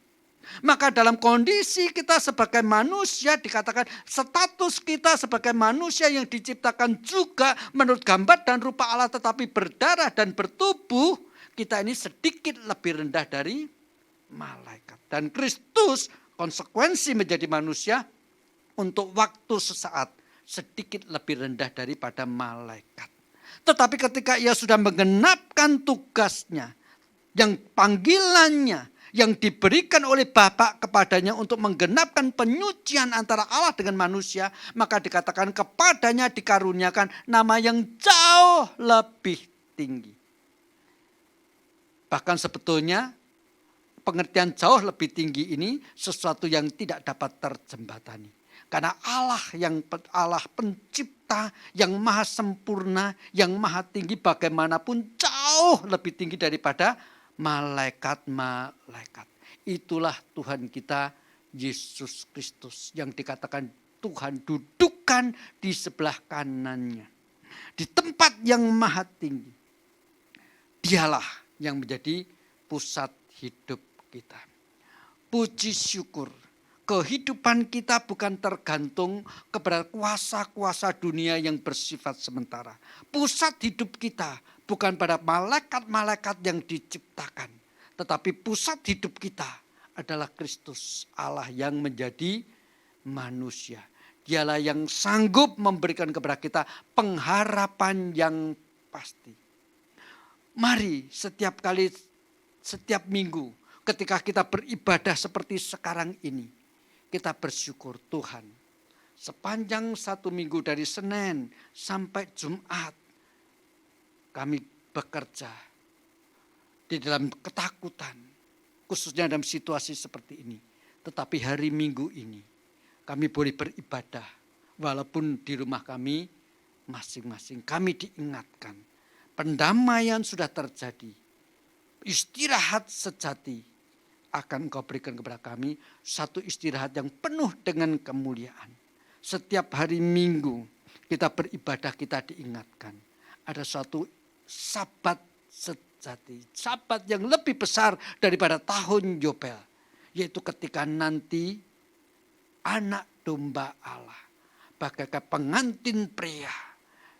Maka dalam kondisi kita sebagai manusia dikatakan status kita sebagai manusia yang diciptakan juga menurut gambar dan rupa Allah tetapi berdarah dan bertubuh, kita ini sedikit lebih rendah dari malaikat. Dan Kristus konsekuensi menjadi manusia untuk waktu sesaat sedikit lebih rendah daripada malaikat. Tetapi ketika ia sudah menggenapkan tugasnya, yang panggilannya, yang diberikan oleh Bapa kepadanya untuk menggenapkan penyucian antara Allah dengan manusia, maka dikatakan kepadanya dikaruniakan nama yang jauh lebih tinggi. Bahkan sebetulnya pengertian jauh lebih tinggi ini sesuatu yang tidak dapat terjembatani. Karena Allah pencipta yang maha sempurna, yang maha tinggi bagaimanapun jauh lebih tinggi daripada malaikat-malaikat. Itulah Tuhan kita Yesus Kristus yang dikatakan Tuhan dudukkan di sebelah kanannya. Di tempat yang maha tinggi. Dialah yang menjadi pusat hidup kita. Puji syukur. Kehidupan kita bukan tergantung kepada kuasa-kuasa dunia yang bersifat sementara. Pusat hidup kita bukan pada malaikat-malaikat yang diciptakan. Tetapi pusat hidup kita adalah Kristus Allah yang menjadi manusia. Dialah yang sanggup memberikan kepada kita pengharapan yang pasti. Mari setiap kali, setiap minggu ketika kita beribadah seperti sekarang ini. Kita bersyukur Tuhan. Sepanjang satu minggu dari Senin sampai Jumat. Kami bekerja di dalam ketakutan. Khususnya dalam situasi seperti ini. Tetapi hari Minggu ini kami boleh beribadah. Walaupun di rumah kami masing-masing. Kami diingatkan. Pendamaian sudah terjadi. Istirahat sejati akan Engkau berikan kepada kami satu istirahat yang penuh dengan kemuliaan. Setiap hari Minggu kita beribadah, kita diingatkan. Ada suatu Sabat sejati. Sabat yang lebih besar daripada tahun Yobel. Yaitu ketika nanti anak domba Allah bagaikan pengantin pria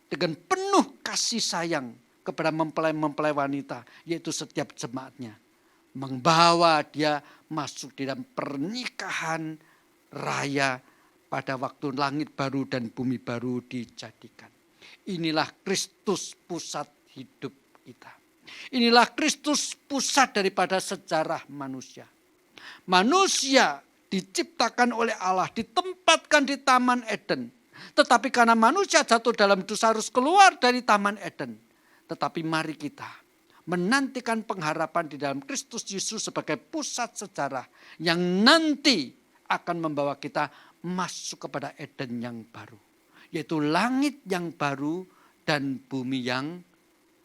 dengan penuh kasih sayang kepada mempelai-mempelai wanita, yaitu setiap jemaatnya. Membawa dia masuk di dalam pernikahan raya pada waktu langit baru dan bumi baru dijadikan. Inilah Kristus pusat hidup kita. Inilah Kristus pusat daripada sejarah manusia. Manusia diciptakan oleh Allah, ditempatkan di Taman Eden. Tetapi karena manusia jatuh dalam dosa harus keluar dari Taman Eden. Tetapi mari kita menantikan pengharapan di dalam Kristus Yesus sebagai pusat sejarah yang nanti akan membawa kita masuk kepada Eden yang baru. Yaitu langit yang baru dan bumi yang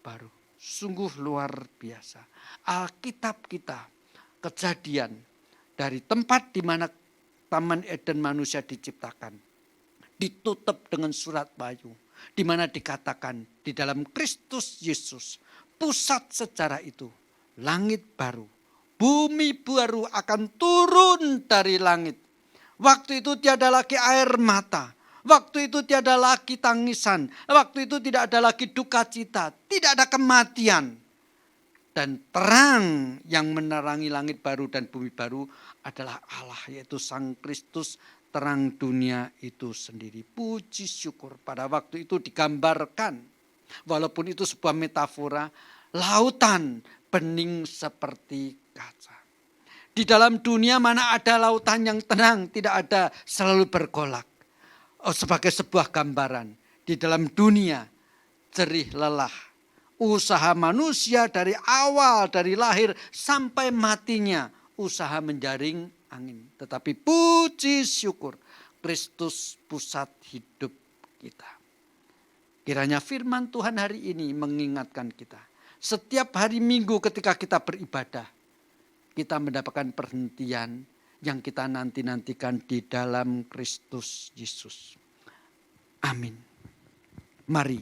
baru. Sungguh luar biasa. Alkitab kita, Kejadian, dari tempat di mana Taman Eden manusia diciptakan, ditutup dengan surat Wahyu, di mana dikatakan di dalam Kristus Yesus, pusat sejarah itu, langit baru, bumi baru akan turun dari langit. Waktu itu tiada lagi air mata, waktu itu tiada lagi tangisan, waktu itu tidak ada lagi duka cita, tidak ada kematian. Dan terang yang menerangi langit baru dan bumi baru adalah Allah, yaitu Sang Kristus, terang dunia itu sendiri. Puji syukur, pada waktu itu digambarkan, walaupun itu sebuah metafora, lautan bening seperti kaca. Di dalam dunia mana ada lautan yang tenang, tidak ada, selalu bergolak. Sebagai sebuah gambaran, di dalam dunia jerih lelah. Usaha manusia dari awal, dari lahir sampai matinya, usaha menjaring angin. Tetapi puji syukur, Kristus pusat hidup kita. Kiranya firman Tuhan hari ini mengingatkan kita. Setiap hari Minggu ketika kita beribadah, kita mendapatkan perhentian yang kita nanti-nantikan di dalam Kristus Yesus. Amin. Mari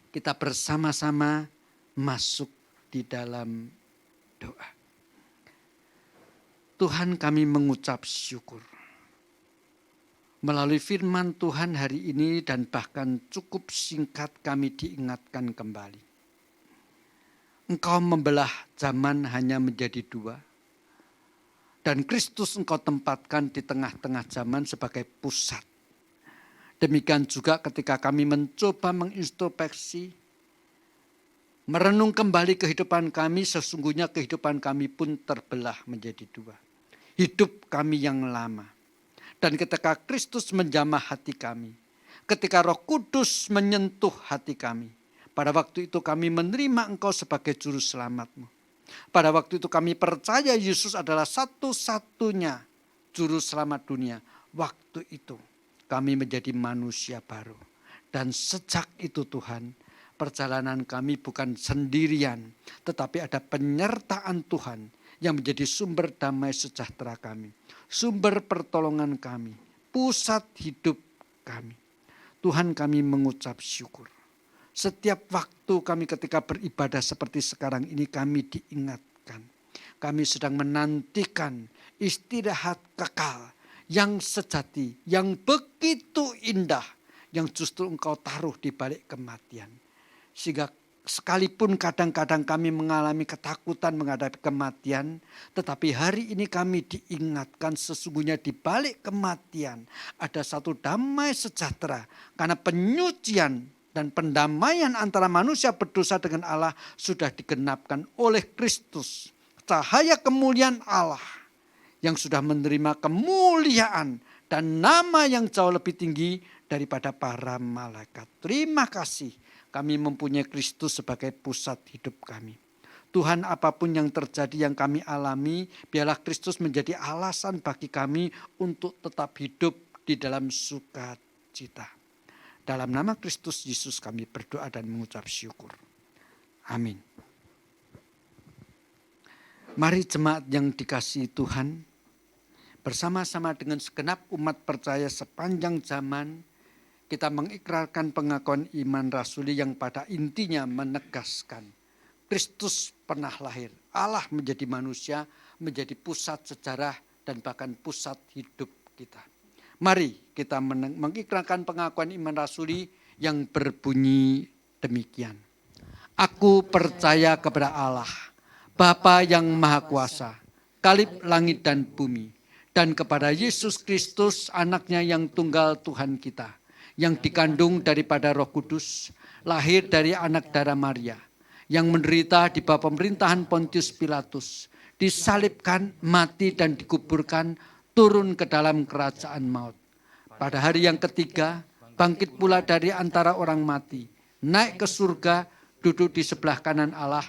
kita bersama-sama masuk di dalam doa. Tuhan, kami mengucap syukur. Melalui firman Tuhan hari ini dan bahkan cukup singkat kami diingatkan kembali. Engkau membelah zaman hanya menjadi dua. Dan Kristus Engkau tempatkan di tengah-tengah zaman sebagai pusat. Demikian juga ketika kami mencoba mengintrospeksi, merenung kembali kehidupan kami, sesungguhnya kehidupan kami pun terbelah menjadi dua. Hidup kami yang lama. Dan ketika Kristus menjamah hati kami, ketika Roh Kudus menyentuh hati kami, pada waktu itu kami menerima Engkau sebagai juru selamatmu. Pada waktu itu kami percaya Yesus adalah satu-satunya juru selamat dunia. Waktu itu kami menjadi manusia baru. Dan sejak itu Tuhan, perjalanan kami bukan sendirian, tetapi ada penyertaan Tuhan yang menjadi sumber damai sejahtera kami, sumber pertolongan kami, pusat hidup kami. Tuhan, kami mengucap syukur. Setiap waktu kami ketika beribadah seperti sekarang ini kami diingatkan. Kami sedang menantikan istirahat kekal yang sejati, yang begitu indah, yang justru Engkau taruh di balik kematian. Sehingga sekalipun kadang-kadang kami mengalami ketakutan menghadapi kematian, tetapi hari ini kami diingatkan sesungguhnya di balik kematian ada satu damai sejahtera. Karena penyucian dan pendamaian antara manusia berdosa dengan Allah sudah digenapkan oleh Kristus. Cahaya kemuliaan Allah yang sudah menerima kemuliaan dan nama yang jauh lebih tinggi daripada para malaikat. Terima kasih. Kami mempunyai Kristus sebagai pusat hidup kami. Tuhan, apapun yang terjadi yang kami alami, biarlah Kristus menjadi alasan bagi kami untuk tetap hidup di dalam sukacita. Dalam nama Kristus Yesus kami berdoa dan mengucap syukur. Amin. Mari jemaat yang dikasihi Tuhan, bersama-sama dengan segenap umat percaya sepanjang zaman, kita mengikrarkan pengakuan iman rasuli yang pada intinya menegaskan Kristus pernah lahir, Allah menjadi manusia, menjadi pusat sejarah dan bahkan pusat hidup kita. Mari kita mengikrarkan pengakuan iman rasuli yang berbunyi demikian. Aku percaya kepada Allah, Bapa yang Maha Kuasa, Kalib langit dan bumi, dan kepada Yesus Kristus anaknya yang tunggal Tuhan kita, yang dikandung daripada Roh Kudus, lahir dari anak darah Maria, yang menderita di bawah pemerintahan Pontius Pilatus, disalibkan, mati dan dikuburkan, turun ke dalam kerajaan maut. Pada hari yang ketiga, bangkit pula dari antara orang mati, naik ke surga, duduk di sebelah kanan Allah,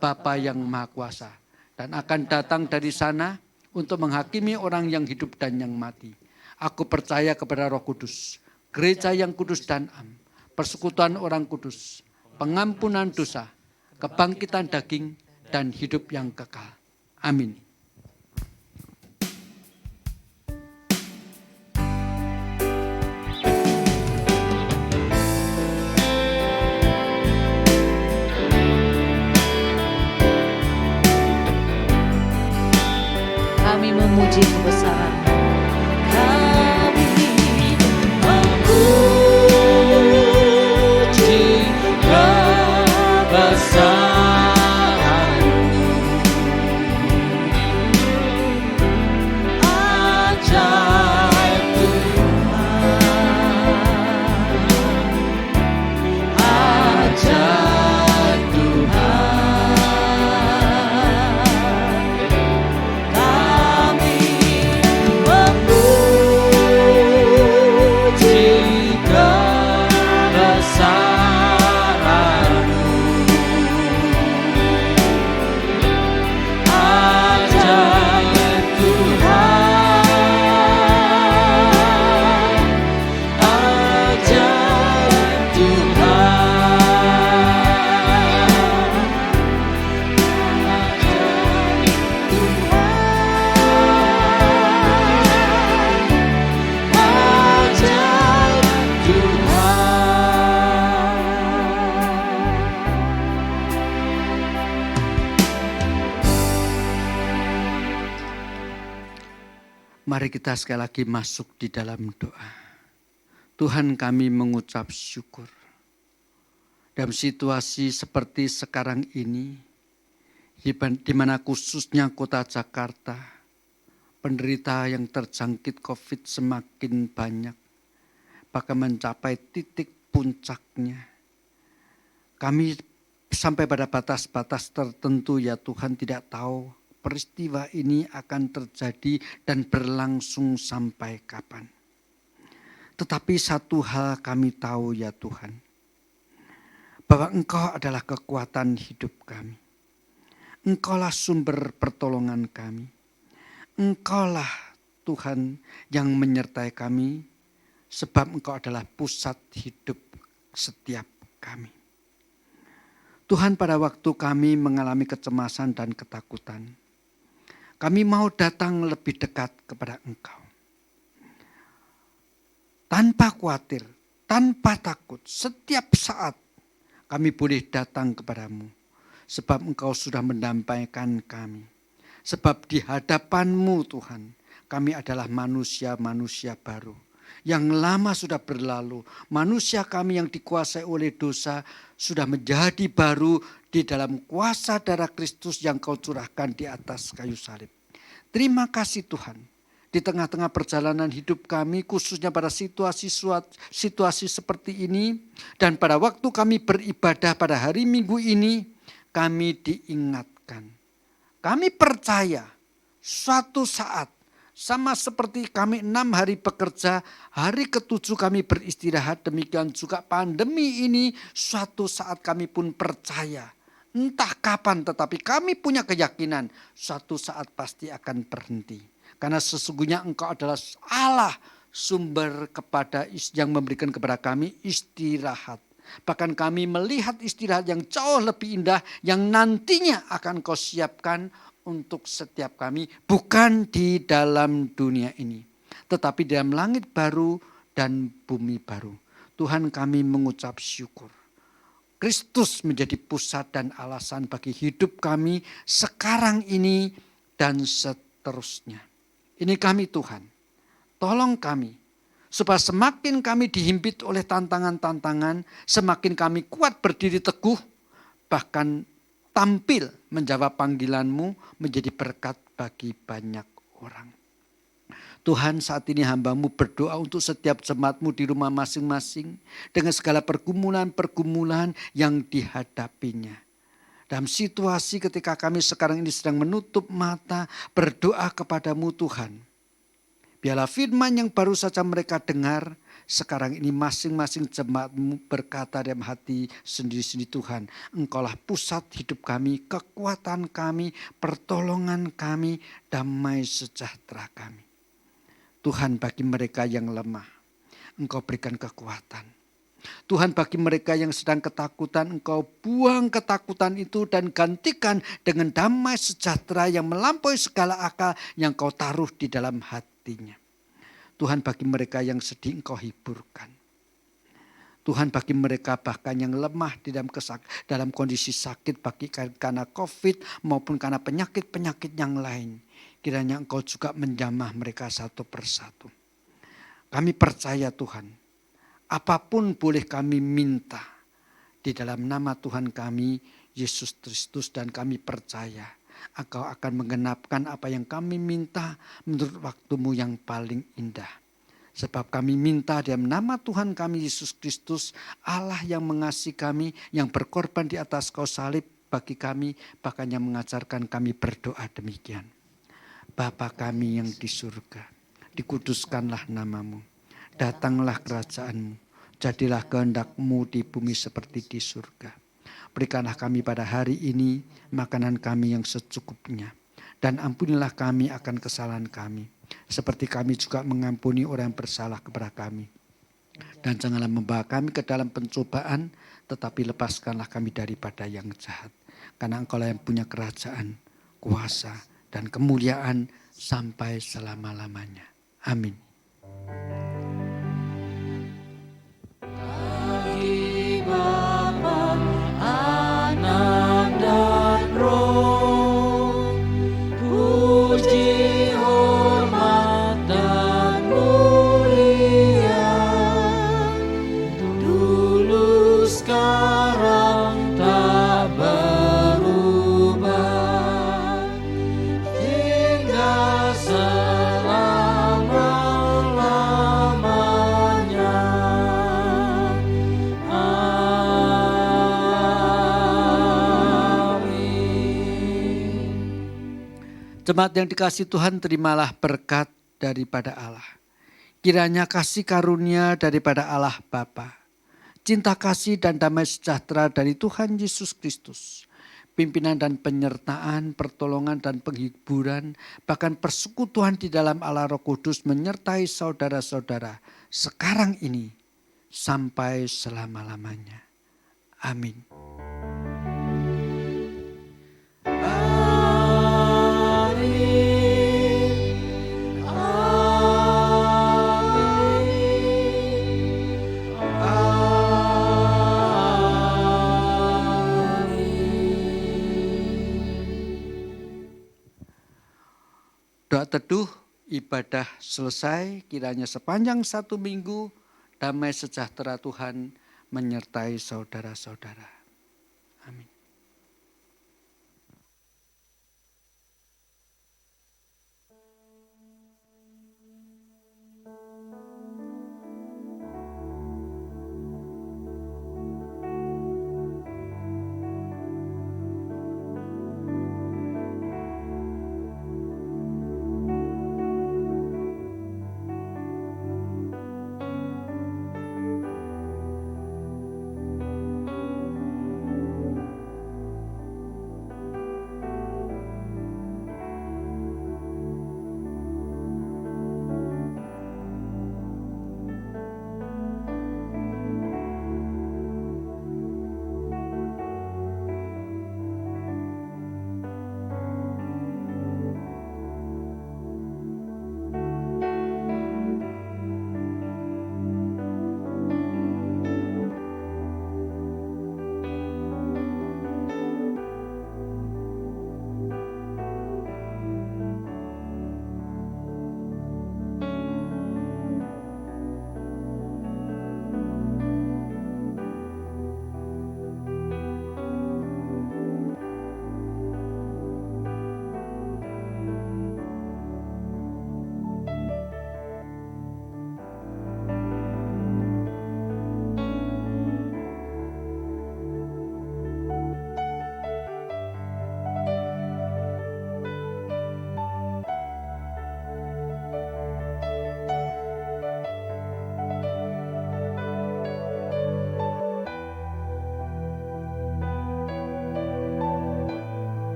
Bapa yang Maha Kuasa, dan akan datang dari sana untuk menghakimi orang yang hidup dan yang mati. Aku percaya kepada Roh Kudus, gereja yang kudus dan am, persekutuan orang kudus, pengampunan dosa, kebangkitan daging, dan hidup yang kekal. Amin. Kami memuji kebesaran-Mu. Mari kita sekali lagi masuk di dalam doa. Tuhan, kami mengucap syukur. Dalam situasi seperti sekarang ini, di mana khususnya kota Jakarta, penderita yang terjangkit COVID semakin banyak, bahkan mencapai titik puncaknya. Kami sampai pada batas-batas tertentu ya Tuhan tidak tahu peristiwa ini akan terjadi dan berlangsung sampai kapan. Tetapi satu hal kami tahu ya Tuhan, bahwa Engkau adalah kekuatan hidup kami. Engkaulah sumber pertolongan kami. Engkaulah Tuhan yang menyertai kami, sebab Engkau adalah pusat hidup setiap kami. Tuhan, pada waktu kami mengalami kecemasan dan ketakutan, kami mau datang lebih dekat kepada Engkau. Tanpa khawatir, tanpa takut, setiap saat kami boleh datang kepadamu. Sebab Engkau sudah mendampaikan kami. Sebab di hadapan-Mu Tuhan, kami adalah manusia-manusia baru. Yang lama sudah berlalu, manusia kami yang dikuasai oleh dosa sudah menjadi baru di dalam kuasa darah Kristus yang Kau curahkan di atas kayu salib. Terima kasih Tuhan, di tengah-tengah perjalanan hidup kami, khususnya pada situasi seperti ini, dan pada waktu kami beribadah pada hari Minggu ini, kami diingatkan. Kami percaya suatu saat, sama seperti kami 6 hari bekerja, hari ke-7 kami beristirahat, demikian juga pandemi ini suatu saat kami pun percaya. Entah kapan tetapi kami punya keyakinan suatu saat pasti akan berhenti. Karena sesungguhnya Engkau adalah Allah sumber yang memberikan kepada kami istirahat. Bahkan kami melihat istirahat yang jauh lebih indah yang nantinya akan Kau siapkan untuk setiap kami, bukan di dalam dunia ini, tetapi dalam langit baru dan bumi baru. Tuhan, kami mengucap syukur. Kristus menjadi pusat dan alasan bagi hidup kami sekarang ini dan seterusnya. Ini kami Tuhan, tolong kami supaya semakin kami dihimpit oleh tantangan-tantangan, semakin kami kuat berdiri teguh, bahkan tampil menjawab panggilan-Mu menjadi berkat bagi banyak orang. Tuhan, saat ini hamba-Mu berdoa untuk setiap jemaat-Mu di rumah masing-masing dengan segala pergumulan-pergumulan yang dihadapinya. Dalam situasi ketika kami sekarang ini sedang menutup mata, berdoa kepada-Mu Tuhan. Biarlah firman yang baru saja mereka dengar, sekarang ini masing-masing jemaat-Mu berkata dalam hati sendiri-sendiri, Tuhan, Engkaulah pusat hidup kami, kekuatan kami, pertolongan kami, damai sejahtera kami. Tuhan, bagi mereka yang lemah, Engkau berikan kekuatan. Tuhan, bagi mereka yang sedang ketakutan, Engkau buang ketakutan itu dan gantikan dengan damai sejahtera yang melampaui segala akal yang Kau taruh di dalam hatinya. Tuhan, bagi mereka yang sedih, Engkau hiburkan. Tuhan, bagi mereka bahkan yang lemah di dalam kondisi sakit, karena COVID maupun karena penyakit-penyakit yang lain, kiranya Engkau juga menjamah mereka satu persatu. Kami percaya Tuhan, apapun boleh kami minta di dalam nama Tuhan kami, Yesus Kristus, dan kami percaya Engkau akan menggenapkan apa yang kami minta menurut waktu-Mu yang paling indah. Sebab kami minta dalam nama Tuhan kami, Yesus Kristus, Allah yang mengasihi kami, yang berkorban di atas kayu salib bagi kami, bahkan yang mengajarkan kami berdoa demikian. Bapa kami yang di surga, dikuduskanlah nama-Mu, datanglah kerajaan-Mu, jadilah kehendak-Mu di bumi seperti di surga. Berikanlah kami pada hari ini makanan kami yang secukupnya. Dan ampunilah kami akan kesalahan kami, seperti kami juga mengampuni orang yang bersalah kepada kami. Dan janganlah membawa kami ke dalam pencobaan, tetapi lepaskanlah kami daripada yang jahat. Karena Engkaulah yang punya kerajaan, kuasa, dan kemuliaan sampai selama-lamanya. Amin. Puji hormat Jemaat yang dikasihi Tuhan, terimalah berkat daripada Allah. Kiranya kasih karunia daripada Allah Bapa, cinta kasih dan damai sejahtera dari Tuhan Yesus Kristus, pimpinan dan penyertaan, pertolongan dan penghiburan, bahkan persekutuan di dalam Allah Roh Kudus menyertai saudara-saudara sekarang ini sampai selama-lamanya. Amin. Doa teduh ibadah selesai, kiranya sepanjang 1 minggu damai sejahtera Tuhan menyertai saudara-saudara. Amin.